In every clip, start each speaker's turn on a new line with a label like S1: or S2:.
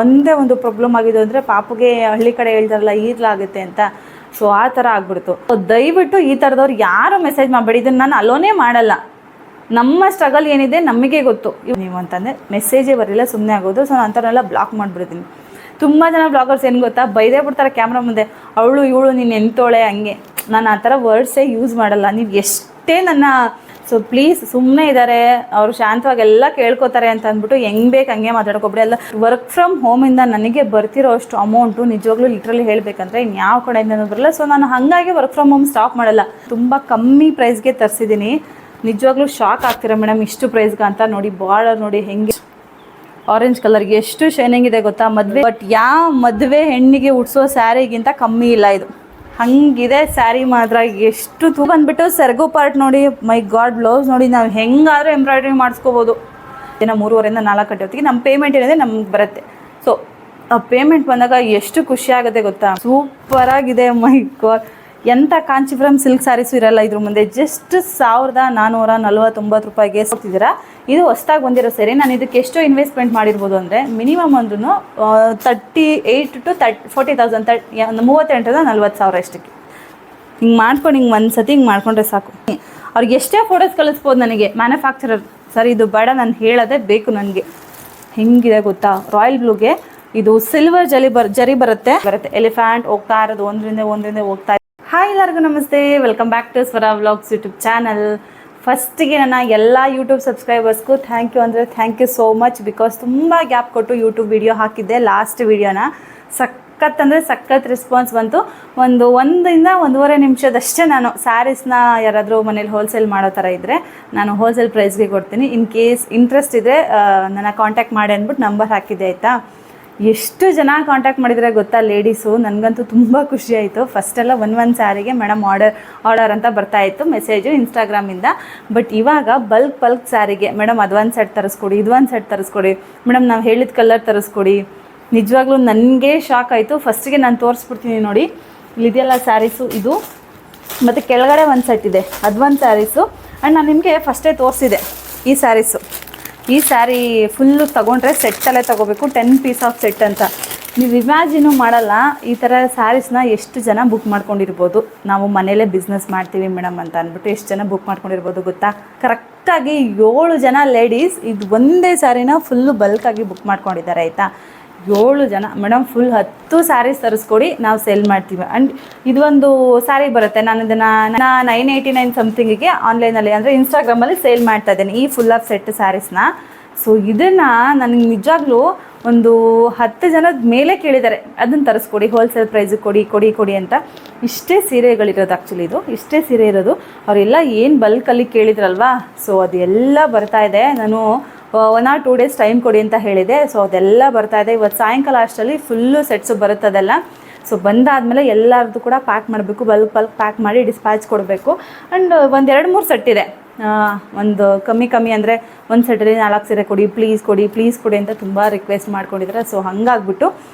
S1: ಒಂದೇ ಒಂದು ಪ್ರಾಬ್ಲಮ್ ಆಗಿದೆ ಅಂದರೆ ಪಾಪುಗೆ ಹಳ್ಳಿ ಕಡೆ ಹೇಳ್ತಾರಲ್ಲ ಈರ್ಲಾಗುತ್ತೆ ಅಂತ, ಸೊ ಆ ಥರ ಆಗ್ಬಿಡ್ತು. ದಯವಿಟ್ಟು ಈ ಥರದವ್ರು ಯಾರು ಮೆಸೇಜ್ ಮಾಡಬೇಡಿ. ಇದನ್ನು ನಾನು ಅಲೋನೇ ಮಾಡಲ್ಲ. ನಮ್ಮ ಸ್ಟ್ರಗಲ್ ಏನಿದೆ ನಮಗೆ ಗೊತ್ತು. ನೀವು ಅಂತಂದರೆ ಮೆಸೇಜೇ ಬರಲಿಲ್ಲ, ಸುಮ್ಮನೆ ಆಗೋದು. ಸೊ ನಾನು ಅಂಥವ್ರನ್ನೆಲ್ಲ ಬ್ಲಾಕ್ ಮಾಡಿಬಿಡ್ತೀನಿ. ತುಂಬ ಜನ ಬ್ಲಾಗರ್ಸ್ ಏನು ಗೊತ್ತಾ, ಬೈದೇ ಬಿಡ್ತಾರೆ ಕ್ಯಾಮ್ರಾ ಮುಂದೆ, ಅವಳು ಇವಳು ನೀನು ಎಂತೋಳೆ ಹಂಗೆ. ನಾನು ಆ ಥರ ವರ್ಡ್ಸೇ ಯೂಸ್ ಮಾಡಲ್ಲ. ನೀವು ಎಷ್ಟೇ ನನ್ನ ಸೊ ಪ್ಲೀಸ್ ಸುಮ್ಮನೆ ಇದ್ದಾರೆ, ಅವರು ಶಾಂತವಾಗಿ ಎಲ್ಲ ಕೇಳ್ಕೊತಾರೆ ಅಂತ ಅಂದ್ಬಿಟ್ಟು ಹೆಂಗೆ ಬೇಕು ಹಂಗೆ ಮಾತಾಡ್ಕೊಬಿಡಿ. ಎಲ್ಲ ವರ್ಕ್ ಫ್ರಮ್ ಹೋಮಿಂದ ನನಗೆ ಬರ್ತಿರೋ ಅಷ್ಟು ಅಮೌಂಟು ನಿಜವಾಗ್ಲೂ ಲಿಟ್ರಲಿ ಹೇಳಬೇಕಂದ್ರೆ ಇನ್ಯಾವ ಕಡೆಯಿಂದನೂ ಬರಲ್ಲ. ಸೊ ನಾನು ಹಾಗಾಗಿ ವರ್ಕ್ ಫ್ರಮ್ ಹೋಮ್ ಸ್ಟಾಪ್ ಮಾಡಲ್ಲ. ತುಂಬ ಕಮ್ಮಿ ಪ್ರೈಸ್ಗೆ ತರಿಸಿದ್ದೀನಿ. ನಿಜವಾಗ್ಲೂ ಶಾಕ್ ಆಗ್ತೀರಾ ಮೇಡಮ್ ಇಷ್ಟು ಪ್ರೈಸ್ಗೆ ಅಂತ. ನೋಡಿ ಬಾರ್ಡರ್ ನೋಡಿ ಹೆಂಗೆ ಆರೆಂಜ್ ಕಲರ್ಗೆ ಎಷ್ಟು ಶೈನಿಂಗ್ ಇದೆ ಗೊತ್ತಾ. ಮದುವೆ ಬಟ್ ಯಾವ ಮದುವೆ ಹೆಣ್ಣಿಗೆ ಉಡ್ಸೋ ಸ್ಯಾರಿಗಿಂತ ಕಮ್ಮಿ ಇಲ್ಲ ಇದು. ಹಂಗಿದೆ ಸ್ಯಾರಿ ಮಾತ್ರ. ಎಷ್ಟು ಬಂದ್ಬಿಟ್ಟು ಸೆರಗು ಪಾರ್ಟ್ ನೋಡಿ, ಮೈ ಗಾಡ್. ಬ್ಲೌಸ್ ನೋಡಿ, ನಾವು ಹೆಂಗಾದ್ರೂ ಎಂಬ್ರಾಯ್ಡ್ರಿ ಮಾಡಿಸ್ಕೋಬೋದು. ದಿನ 3:30 4 ಗಂಟೆ ಹೊತ್ತಿಗೆ ನಮ್ಮ ಪೇಮೆಂಟ್ ಏನಿದೆ ನಮ್ಗೆ ಬರುತ್ತೆ. ಸೊ ಆ ಪೇಮೆಂಟ್ ಬಂದಾಗ ಎಷ್ಟು ಖುಷಿ ಆಗುತ್ತೆ ಗೊತ್ತಾ. ಸೂಪರಾಗಿದೆ, ಮೈ ಗಾಡ್. ಎಂಥ ಕಾಂಚಿಪುರಂ ಸಿಲ್ಕ್ ಸ್ಯಾರೀಸು ಇರಲ್ಲ ಇದ್ರ ಮುಂದೆ. ಜಸ್ಟ್ 1449 ರೂಪಾಯಿಗೆ ಕೊಡ್ತಿದ್ದೀರಾ. ಇದು ಹೊಸ್ದಾಗಿ ಬಂದಿರೋ ಸರಿ. ನಾನು ಇದಕ್ಕೆ ಎಷ್ಟು ಇನ್ವೆಸ್ಟ್ಮೆಂಟ್ ಮಾಡಿರ್ಬೋದು ಅಂದರೆ ಮಿನಿಮಮ್ ಅಂದ್ರೂ 38 to 40,000, 38,000 40,000 ಅಷ್ಟಕ್ಕೆ. ಹಿಂಗೆ ಮಾಡ್ಕೊಂಡು ಹಿಂಗೆ ಒಂದು ಸತಿ ಹಿಂಗೆ ಮಾಡ್ಕೊಂಡ್ರೆ ಸಾಕು. ಅವ್ರಿಗೆ ಎಷ್ಟೇ ಫೋಟೋಸ್ ಕಳಿಸ್ಬೋದು ನನಗೆ ಮ್ಯಾನುಫ್ಯಾಕ್ಚರರ್. ಸರ್ ಇದು ಬೇಡ, ನಾನು ಹೇಳೋದೇ ಬೇಕು ನನಗೆ. ಹೆಂಗಿದೆ ಗೊತ್ತಾ, ರಾಯಲ್ ಬ್ಲೂಗೆ ಇದು ಸಿಲ್ವರ್ ಜರಿ ಬರುತ್ತೆ. ಎಲಿಫ್ಯಾಂಟ್ ಹೋಗ್ತಾ ಇರೋದು ಒಂದರಿಂದ ಹೋಗ್ತಾ. ಹಾಯ್ ಎಲ್ಲರಿಗೂ ನಮಸ್ತೆ, welcome back to Swara vlogs YouTube channel. ಫಸ್ಟಿಗೆ ನನ್ನ ಎಲ್ಲ ಯೂಟ್ಯೂಬ್ ಸಬ್ಸ್ಕ್ರೈಬರ್ಸ್ಗೂ ಥ್ಯಾಂಕ್ ಯು ಅಂದರೆ thank you so much. Because ತುಂಬ ಗ್ಯಾಪ್ ಕೊಟ್ಟು ಯೂಟ್ಯೂಬ್ ವಿಡಿಯೋ ಹಾಕಿದ್ದೆ. ಲಾಸ್ಟ್ ವಿಡಿಯೋನ ಸಖತ್ ರೆಸ್ಪಾನ್ಸ್ ಬಂತು. 1 to 1.5 ನಿಮಿಷದಷ್ಟೇ ನಾನು ಸ್ಯಾರೀಸ್ನ ಯಾರಾದರೂ ಮನೇಲಿ ಹೋಲ್ಸೇಲ್ ಮಾಡೋ ಥರ ಇದ್ದರೆ ನಾನು ಹೋಲ್ಸೇಲ್ ಪ್ರೈಸ್ಗೆ ಕೊಡ್ತೀನಿ. ಇನ್ ಕೇಸ್ ಇಂಟ್ರೆಸ್ಟ್ ಇದ್ದರೆ ನನ್ನ ಕಾಂಟ್ಯಾಕ್ಟ್ ಮಾಡಿ ಅಂದ್ಬಿಟ್ಟು ನಂಬರ್ ಹಾಕಿದ್ದೆ ಆಯಿತಾ. ಎಷ್ಟು ಜನ ಕಾಂಟ್ಯಾಕ್ಟ್ ಮಾಡಿದರೆ ಗೊತ್ತಾ ಲೇಡೀಸು. ನನಗಂತೂ ತುಂಬ ಖುಷಿ ಆಯಿತು. ಫಸ್ಟೆಲ್ಲ ಒಂದು ಸ್ಯಾರಿಗೆ ಮೇಡಮ್ ಆರ್ಡರ್ ಅಂತ ಬರ್ತಾಯಿತ್ತು ಮೆಸೇಜು ಇನ್ಸ್ಟಾಗ್ರಾಮಿಂದ. ಬಟ್ ಇವಾಗ ಬಲ್ಕ್ ಸ್ಯಾರಿಗೆ ಮೇಡಮ್ ಅದೊಂದು ಸೆಟ್ ತರಿಸ್ಕೊಡಿ, ಇದೊಂದು ಸೆಟ್ ತರಿಸ್ಕೊಡಿ ಮೇಡಮ್, ನಾವು ಹೇಳಿದ ಕಲರ್ ತರಿಸ್ಕೊಡಿ. ನಿಜವಾಗ್ಲೂ ನನಗೆ ಶಾಕ್ ಆಯಿತು. ಫಸ್ಟಿಗೆ ನಾನು ತೋರಿಸ್ಬಿಡ್ತೀನಿ ನೋಡಿ. ಇಲ್ಲಿದೆಯಲ್ಲ ಸ್ಯಾರೀಸು ಇದು, ಮತ್ತು ಕೆಳಗಡೆ ಒಂದು ಸೆಟ್ ಇದೆ ಅದೊಂದು ಸ್ಯಾರೀಸು. ಆ್ಯಂಡ್ ನಾನು ನಿಮಗೆ ಫಸ್ಟೇ ತೋರಿಸಿದೆ ಈ ಸ್ಯಾರೀಸು. ಈ ಸ್ಯಾರಿ ಫುಲ್ಲು ತೊಗೊಂಡ್ರೆ ಸೆಟ್ಟಲ್ಲೇ ತೊಗೋಬೇಕು, 10 ಪೀಸ್ ಆಫ್ ಸೆಟ್ ಅಂತ. ನೀವು ಇಮ್ಯಾಜಿನು ಮಾಡಲ್ಲ ಈ ಥರ ಸ್ಯಾರೀಸ್ನ ಎಷ್ಟು ಜನ ಬುಕ್ ಮಾಡ್ಕೊಂಡಿರ್ಬೋದು. ನಾವು ಮನೇಲೇ ಬಿಸ್ನೆಸ್ ಮಾಡ್ತೀವಿ ಮೇಡಮ್ ಅಂತ ಅಂದ್ಬಿಟ್ಟು ಎಷ್ಟು ಜನ ಬುಕ್ ಮಾಡ್ಕೊಂಡಿರ್ಬೋದು ಗೊತ್ತಾ. ಕರೆಕ್ಟಾಗಿ 7 ಜನ ಲೇಡೀಸ್ ಇದು ಒಂದೇ ಸ್ಯಾರಿನ ಫುಲ್ಲು ಬಲ್ಕಾಗಿ ಬುಕ್ ಮಾಡ್ಕೊಂಡಿದ್ದಾರೆ ಆಯಿತಾ. 7 ಜನ ಮೇಡಮ್ ಫುಲ್ 10 ಸ್ಯಾರೀಸ್ ತರಿಸ್ಕೊಡಿ, ನಾವು ಸೆಲ್ ಮಾಡ್ತೀವಿ. ಆ್ಯಂಡ್ ಇದೊಂದು ಸ್ಯಾರಿ ಬರುತ್ತೆ. ನಾನು ಇದನ್ನು 989 ಸಮಥಿಂಗಿಗೆ ಆನ್ಲೈನಲ್ಲಿ ಅಂದರೆ ಇನ್ಸ್ಟಾಗ್ರಾಮಲ್ಲಿ ಸೇಲ್ ಮಾಡ್ತಾ ಇದ್ದೇನೆ ಈ ಫುಲ್ ಆಫ್ ಸೆಟ್ ಸ್ಯಾರೀಸ್ನ. ಸೊ ಇದನ್ನು ನನಗೆ ನಿಜವಾಗ್ಲೂ ಒಂದು 10 ಜನದ ಮೇಲೆ ಕೇಳಿದ್ದಾರೆ, ಅದನ್ನು ತರಿಸ್ಕೊಡಿ, ಹೋಲ್ಸೇಲ್ ಪ್ರೈಸಿಗೆ ಕೊಡಿ ಅಂತ. ಇಷ್ಟೇ ಸೀರೆಗಳಿರೋದು ಆ್ಯಕ್ಚುಲಿ ಇದು, ಇಷ್ಟೇ ಸೀರೆ ಇರೋದು. ಅವರೆಲ್ಲ ಏನು ಬಲ್ಕಲ್ಲಿ ಕೇಳಿದ್ರಲ್ವಾ, ಸೊ ಅದೆಲ್ಲ ಬರ್ತಾಯಿದೆ. ನಾನು 1 or 2 days ಟೈಮ್ ಕೊಡಿ ಅಂತ ಹೇಳಿದೆ. ಸೊ ಅದೆಲ್ಲ ಬರ್ತಾಯಿದೆ. ಇವತ್ತು ಸಾಯಂಕಾಲ ಅಷ್ಟರಲ್ಲಿ ಫುಲ್ಲು ಸೆಟ್ಸು ಬರುತ್ತದೆಲ್ಲ. ಸೊ ಬಂದಾದಮೇಲೆ ಎಲ್ಲರದ್ದು ಕೂಡ ಪ್ಯಾಕ್ ಮಾಡಬೇಕು, ಬಲ್ಕ್ ಪ್ಯಾಕ್ ಮಾಡಿ ಡಿಸ್ಪ್ಯಾಚ್ ಕೊಡಬೇಕು. ಆ್ಯಂಡ್ 1-2-3 ಸೆಟ್ ಇದೆ. ಒಂದು ಕಮ್ಮಿ ಅಂದರೆ ಒಂದು ಸೆಟ್ಟಲ್ಲಿ 4 ಸೀರೆ ಪ್ಲೀಸ್ ಕೊಡಿ ಅಂತ ತುಂಬ ರಿಕ್ವೆಸ್ಟ್ ಮಾಡ್ಕೊಂಡಿದ್ದಾರೆ. ಸೊ ಹಾಗಾಗ್ಬಿಟ್ಟು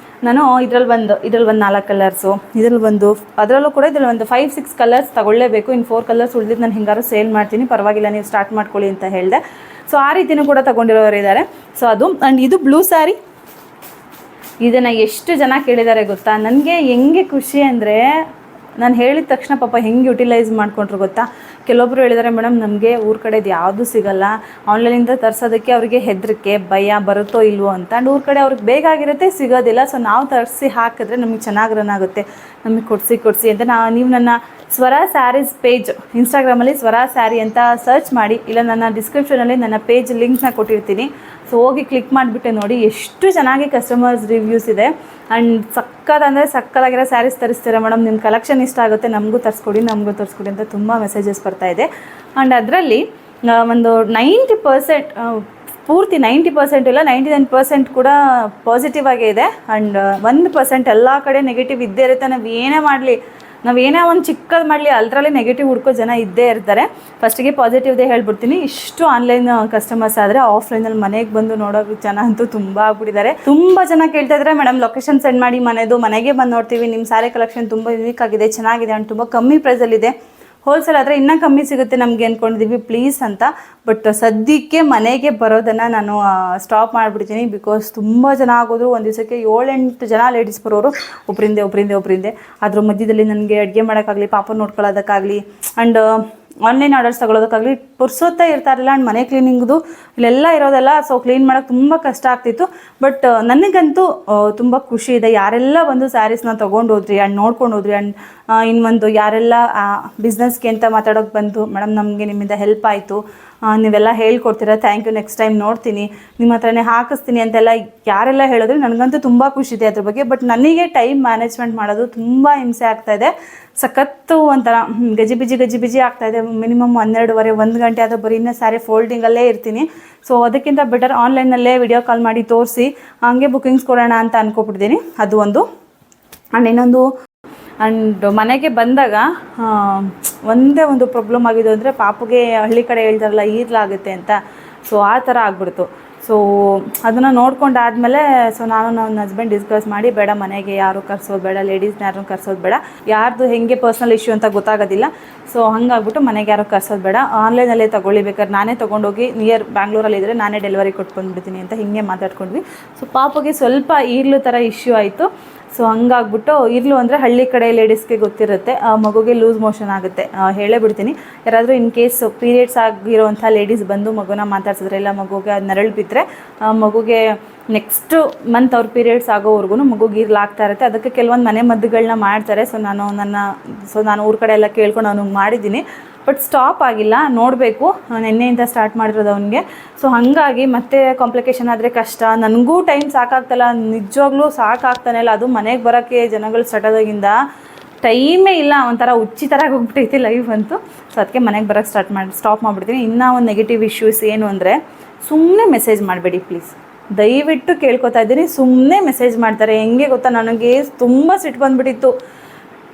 S1: ನಾನು ಇದರಲ್ಲಿ ಒಂದು 4 ಕಲರ್ಸು, ಅದರಲ್ಲೂ ಕೂಡ ಇದರಲ್ಲಿ ಒಂದು 5-6 ಕಲರ್ಸ್ ತಗೊಳ್ಳೇಬೇಕು. ಇನ್ನು 4 ಕಲರ್ಸ್ ಉಳಿದಿದ್ದು ನಾನು ಹಿಂಗಾರು ಸೇಲ್ ಮಾಡ್ತೀನಿ, ಪರವಾಗಿಲ್ಲ ನೀವು ಸ್ಟಾರ್ಟ್ ಮಾಡ್ಕೊಳ್ಳಿ ಅಂತ ಹೇಳಿದೆ. ಸೊ ಆ ರೀತಿಯೂ ಕೂಡ ತಗೊಂಡಿರೋರು ಇದ್ದಾರೆ. ಸೊ ಅದು ಆ್ಯಂಡ್ ಇದು ಬ್ಲೂ ಸ್ಯಾರಿ. ಇದನ್ನು ಎಷ್ಟು ಜನ ಕೇಳಿದ್ದಾರೆ ಗೊತ್ತಾ. ನನಗೆ ಹೆಂಗೆ ಖುಷಿ ಅಂದರೆ ನಾನು ಹೇಳಿದ ತಕ್ಷಣ ಪಾಪ ಹೆಂಗೆ ಯುಟಿಲೈಸ್ ಮಾಡ್ಕೊಂಡ್ರು ಗೊತ್ತಾ. ಕೆಲವೊಬ್ರು ಹೇಳಿದ್ದಾರೆ ಮೇಡಮ್ ನಮಗೆ ಊರ ಕಡೆದು ಯಾವುದೂ ಸಿಗಲ್ಲ, ಆನ್ಲೈನಿಂದ ತರಿಸೋದಕ್ಕೆ ಅವರಿಗೆ ಹೆದರಿಕೆ ಭಯ ಬರುತ್ತೋ ಇಲ್ವೋ ಅಂತ. ಆ್ಯಂಡ್ ಊರ ಕಡೆ ಅವ್ರಿಗೆ ಬೇಕಾಗಿರುತ್ತೆ, ಸಿಗೋದಿಲ್ಲ. ಸೊ ನಾವು ತರಿಸಿ ಹಾಕಿದ್ರೆ ನಮಗೆ ಚೆನ್ನಾಗಿ ರನ್ ಆಗುತ್ತೆ, ನಮಗೆ ಕೊಡಿಸಿ ಅಂತ. ನೀವು ನನ್ನ ಸ್ವರಾ ಸ್ಯಾರೀಸ್ ಪೇಜ್ ಇನ್ಸ್ಟಾಗ್ರಾಮಲ್ಲಿ ಸ್ವರಾ ಸ್ಯಾರಿ ಅಂತ ಸರ್ಚ್ ಮಾಡಿ, ಇಲ್ಲ ನನ್ನ ಡಿಸ್ಕ್ರಿಪ್ಷನಲ್ಲಿ ನನ್ನ ಪೇಜ್ ಲಿಂಕ್ನ ಕೊಟ್ಟಿರ್ತೀನಿ. ಸೊ ಹೋಗಿ ಕ್ಲಿಕ್ ಮಾಡಿಬಿಟ್ಟೆ ನೋಡಿ ಎಷ್ಟು ಚೆನ್ನಾಗಿ ಕಸ್ಟಮರ್ಸ್ ರಿವ್ಯೂಸ್ ಇದೆ. ಆ್ಯಂಡ್ ಸಕ್ಕತ್ತಾಗಿರೋ ಸ್ಯಾರೀಸ್ ತರಿಸ್ತೀರಾ ಮೇಡಮ್, ನಿಮ್ಮ ಕಲೆಕ್ಷನ್ ಇಷ್ಟ ಆಗುತ್ತೆ, ನಮಗೂ ತರಿಸ್ಕೊಡಿ ಅಂತ ತುಂಬ ಮೆಸೇಜಸ್ ಬರ್ತಾಯಿದೆ. ಆ್ಯಂಡ್ ಅದರಲ್ಲಿ ಒಂದು 90% ಪೂರ್ತಿ 90% ಇಲ್ಲ 99% ಕೂಡ ಪಾಸಿಟಿವ್ ಆಗೇ ಇದೆ. ಆ್ಯಂಡ್ 1% ಎಲ್ಲ ಕಡೆ ನೆಗೆಟಿವ್ ಇದ್ದೇ ಇರುತ್ತೆ. ನಾವು ಏನೇ ಒಂದು ಚಿಕ್ಕದು ಮಾಡಲಿ ಅದರಲ್ಲಿ ನೆಗೆಟಿವ್ ಹುಡ್ಕೋ ಜನ ಇದ್ದೇ ಇರ್ತಾರೆ. ಫಸ್ಟಿಗೆ ಪಾಸಿಟಿವ್ದೇ ಹೇಳ್ಬಿಡ್ತೀನಿ. ಇಷ್ಟು ಆನ್ಲೈನ್ ಕಸ್ಟಮರ್ಸ್ ಆದರೆ ಆಫ್ಲೈನಲ್ಲಿ ಮನೆಗೆ ಬಂದು ನೋಡೋ ಜನ ಅಂತೂ ತುಂಬ ಆಗ್ಬಿಟ್ಟಿದ್ದಾರೆ. ತುಂಬ ಜನ ಕೇಳ್ತಾ ಇದ್ದಾರೆ ಮೇಡಮ್ ಲೊಕೇಶನ್ ಸೆಂಡ್ ಮಾಡಿ, ಮನೆಗೆ ಬಂದು ನೋಡ್ತೀವಿ, ನಿಮ್ಮ ಸ್ಯಾರಿ ಕಲೆಕ್ಷನ್ ತುಂಬ ಯೂನಿಕ್ ಆಗಿದೆ, ಚೆನ್ನಾಗಿದೆ ಆ್ಯಂಡ್ ತುಂಬ ಕಮ್ಮಿ ಪ್ರೈಸಲ್ಲಿದೆ. ಹೋಲ್ಸೇಲ್ ಆದರೆ ಇನ್ನೂ ಕಮ್ಮಿ ಸಿಗುತ್ತೆ ನಮಗೆ ಅಂದ್ಕೊಂಡಿದ್ದೀವಿ ಪ್ಲೀಸ್ ಅಂತ. ಬಟ್ ಸದ್ಯಕ್ಕೆ ಮನೆಗೆ ಬರೋದನ್ನು ನಾನು ಸ್ಟಾಪ್ ಮಾಡಿಬಿಡ್ತೀನಿ. ಬಿಕಾಸ್ ತುಂಬ ಜನ ಆಗೋದು, ಒಂದು ದಿವಸಕ್ಕೆ 7-8 ಜನ ಲೇಡೀಸ್ ಬರೋರು, ಒಬ್ಬರಿಂದೆ. ಅದ್ರ ಮಧ್ಯದಲ್ಲಿ ನನಗೆ ಅಡುಗೆ ಮಾಡೋಕ್ಕಾಗಲಿ, ಪಾಪ ನೋಡ್ಕೊಳ್ಳೋದಕ್ಕಾಗಲಿ ಆ್ಯಂಡ್ ಆನ್ಲೈನ್ ಆರ್ಡರ್ಸ್ ತಗೊಳ್ಳೋದಕ್ಕಾಗಲಿ ಪುರ್ಸೊತ್ತೇ ಇರ್ತಾರಿಲ್ಲ. ಆ್ಯಂಡ್ ಮನೆ ಕ್ಲೀನಿಂಗ್ದು ಇಲ್ಲೆಲ್ಲ ಇರೋದಲ್ಲ, ಸೊ ಕ್ಲೀನ್ ಮಾಡೋಕ್ಕೆ ತುಂಬ ಕಷ್ಟ ಆಗ್ತಿತ್ತು. ಬಟ್ ನನಗಂತೂ ತುಂಬ ಖುಷಿ ಇದೆ. ಯಾರೆಲ್ಲ ಬಂದು ಸ್ಯಾರೀಸ್ನ ತೊಗೊಂಡು ಹೋದ್ರಿ ಆ್ಯಂಡ್ ನೋಡ್ಕೊಂಡು ಹೋದ್ರಿ ಆ್ಯಂಡ್ ಇನ್ನೊಂದು ಯಾರೆಲ್ಲ ಬಿಸ್ನೆಸ್ಗೆ ಅಂತ ಮಾತಾಡೋಕ್ಕೆ ಬಂತು, ಮೇಡಮ್ ನಮಗೆ ನಿಮ್ಮಿಂದ ಹೆಲ್ಪ್ ಆಯಿತು, ನೀವೆಲ್ಲ ಹೇಳ್ಕೊಡ್ತೀರಾ, ಥ್ಯಾಂಕ್ ಯು, ನೆಕ್ಸ್ಟ್ ಟೈಮ್ ನೋಡ್ತೀನಿ, ನಿಮ್ಮ ಹತ್ರನೇ ಹಾಕಿಸ್ತೀನಿ ಅಂತೆಲ್ಲ ಯಾರೆಲ್ಲ ಹೇಳಿದ್ರೆ ನನಗಂತೂ ತುಂಬ ಖುಷಿ ಇದೆ ಅದ್ರ ಬಗ್ಗೆ. ಬಟ್ ನನಗೆ ಟೈಮ್ ಮ್ಯಾನೇಜ್ಮೆಂಟ್ ಮಾಡೋದು ತುಂಬ ಹಿಂಸೆ ಆಗ್ತಾಯಿದೆ. ಸಖತ್ತು ಒಂಥರ ಗಜಿಬಿಜಿ ಆಗ್ತಾಯಿದೆ. ಮಿನಿಮಮ್ 12:30 1 ಗಂಟೆ ಆದರೂ ಬರೀ ಇನ್ನೂ ಸ್ಯಾರಿ ಫೋಲ್ಡಿಂಗಲ್ಲೇ ಇರ್ತೀನಿ. ಸೊ ಅದಕ್ಕಿಂತ ಬೆಟರ್ ಆನ್ಲೈನಲ್ಲೇ ವಿಡಿಯೋ ಕಾಲ್ ಮಾಡಿ ತೋರಿಸಿ ಹಂಗೆ ಬುಕ್ಕಿಂಗ್ಸ್ ಕೊಡೋಣ ಅಂತ ಅಂದ್ಕೊಬಿಟ್ಟಿದ್ದೀನಿ. ಅದು ಒಂದು. ಆ್ಯಂಡ್ ಇನ್ನೊಂದು, ಆ್ಯಂಡ್ ಮನೆಗೆ ಬಂದಾಗ ಒಂದೇ ಒಂದು ಪ್ರಾಬ್ಲಮ್ ಆಗಿದೆ ಅಂದರೆ, ಪಾಪುಗೆ ಹಳ್ಳಿ ಕಡೆ ಹೇಳ್ತಾರಲ್ಲ ಈರ್ಲಾಗುತ್ತೆ ಅಂತ, ಸೊ ಆ ಥರ ಆಗ್ಬಿಡ್ತು. ಸೊ ಅದನ್ನು ನೋಡ್ಕೊಂಡಾದಮೇಲೆ ಸೊ ನಾನು ನನ್ನ ಹಸ್ಬೆಂಡ್ ಡಿಸ್ಕಸ್ ಮಾಡಿ, ಬೇಡ ಮನೆಗೆ ಯಾರು ಕರ್ಸೋದು ಬೇಡ, ಲೇಡೀಸ್ನ ಯಾರನ್ನೂ ಕರ್ಸೋದು ಬೇಡ, ಯಾರ್ದು ಹೆಂಗೆ ಪರ್ಸ್ನಲ್ ಇಶ್ಯೂ ಅಂತ ಗೊತ್ತಾಗೋದಿಲ್ಲ. ಸೊ ಹಂಗಾಗ್ಬಿಟ್ಟು ಮನೆಗೆ ಯಾರು ಕರ್ಸೋದು ಬೇಡ, ಆನ್ಲೈನಲ್ಲೇ ತೊಗೊಳ್ಳಿ, ಬೇಕಾದ್ರೆ ನಾನೇ ತೊಗೊಂಡೋಗಿ ನಿಯರ್ ಬ್ಯಾಂಗ್ಳೂರಲ್ಲಿದ್ದರೆ ನಾನೇ ಡೆಲಿವರಿ ಕೊಟ್ಟು ಬಂದುಬಿಡ್ತೀನಿ ಅಂತ ಹಿಂಗೆ ಮಾತಾಡ್ಕೊಂಡ್ವಿ. ಸೊ ಪಾಪುಗೆ ಸ್ವಲ್ಪ ಈರ್ಲು ಥರ ಇಶ್ಯೂ ಆಯಿತು. ಸೊ ಹಂಗಾಗ್ಬಿಟ್ಟು ಇರ್ಲು ಅಂದರೆ ಹಳ್ಳಿ ಕಡೆ ಲೇಡೀಸ್ಗೆ ಗೊತ್ತಿರುತ್ತೆ, ಮಗುಗೆ ಲೂಸ್ ಮೋಷನ್ ಆಗುತ್ತೆ. ಹೇಳೇ ಬಿಡ್ತೀನಿ, ಯಾರಾದರೂ ಇನ್ ಕೇಸ್ ಪೀರಿಯಡ್ಸ್ ಆಗಿರೋವಂಥ ಲೇಡೀಸ್ ಬಂದು ಮಗುನ ಮಾತಾಡ್ಸಿದ್ರೆ, ಇಲ್ಲ ಮಗುಗೆ ಅದು ನರಳು ಬಿದ್ದರೆ ಮಗುಗೆ ನೆಕ್ಸ್ಟು ಮಂತ್ ಅವ್ರ ಪೀರಿಯಡ್ಸ್ ಆಗೋವರೆಗೂ ಮಗುಗೆ ಇರ್ಲಾಗ್ತಾ ಇರುತ್ತೆ. ಅದಕ್ಕೆ ಕೆಲವೊಂದು ಮನೆ ಮದ್ದುಗಳನ್ನ ಮಾಡ್ತಾರೆ. ಸೊ ನಾನು ಊರ ಕಡೆ ಎಲ್ಲ ಕೇಳ್ಕೊಂಡು ಅವ್ನಿಗೆ ಮಾಡಿದ್ದೀನಿ. ಬಟ್ ಸ್ಟಾಪ್ ಆಗಿಲ್ಲ, ನೋಡಬೇಕು, ನಿನ್ನೆಯಿಂದ ಸ್ಟಾರ್ಟ್ ಮಾಡಿರೋದು ಅವನಿಗೆ. ಸೊ ಹಾಗಾಗಿ ಮತ್ತೆ ಕಾಂಪ್ಲಿಕೇಶನ್ ಆದರೆ ಕಷ್ಟ. ನನಗೂ ಟೈಮ್ ಸಾಕಾಗ್ತಲ್ಲ, ನಿಜವಾಗ್ಲೂ ಸಾಕಾಗ್ತಾನೆ ಇಲ್ಲ. ಅದು ಮನೆಗೆ ಬರೋಕ್ಕೆ ಜನಗಳು ಸ್ಟಾರ್ಟ್ ಟೈಮೇ ಇಲ್ಲ, ಒಂಥರ ಹುಚ್ಚಿ ಥರ ಹೋಗ್ಬಿಟ್ಟೈತಿ ಲೈಫ್ ಅಂತೂ. ಸೊ ಅದಕ್ಕೆ ಮನೆಗೆ ಬರೋಕ್ಕೆ ಸ್ಟಾಪ್ ಮಾಡಿಬಿಡ್ತೀನಿ. ಇನ್ನೂ ಒಂದು ನೆಗೆಟಿವ್ ಇಶ್ಯೂಸ್ ಏನು ಅಂದರೆ, ಸುಮ್ಮನೆ ಮೆಸೇಜ್ ಮಾಡಬೇಡಿ ಪ್ಲೀಸ್, ದಯವಿಟ್ಟು ಕೇಳ್ಕೊತಾ ಇದ್ದೀನಿ. ಸುಮ್ಮನೆ ಮೆಸೇಜ್ ಮಾಡ್ತಾರೆ. ಹೆಂಗೆ ಗೊತ್ತಾ, ನನಗೆ ತುಂಬ ಸಿಟ್ಟು ಬಂದುಬಿಟ್ಟಿತ್ತು.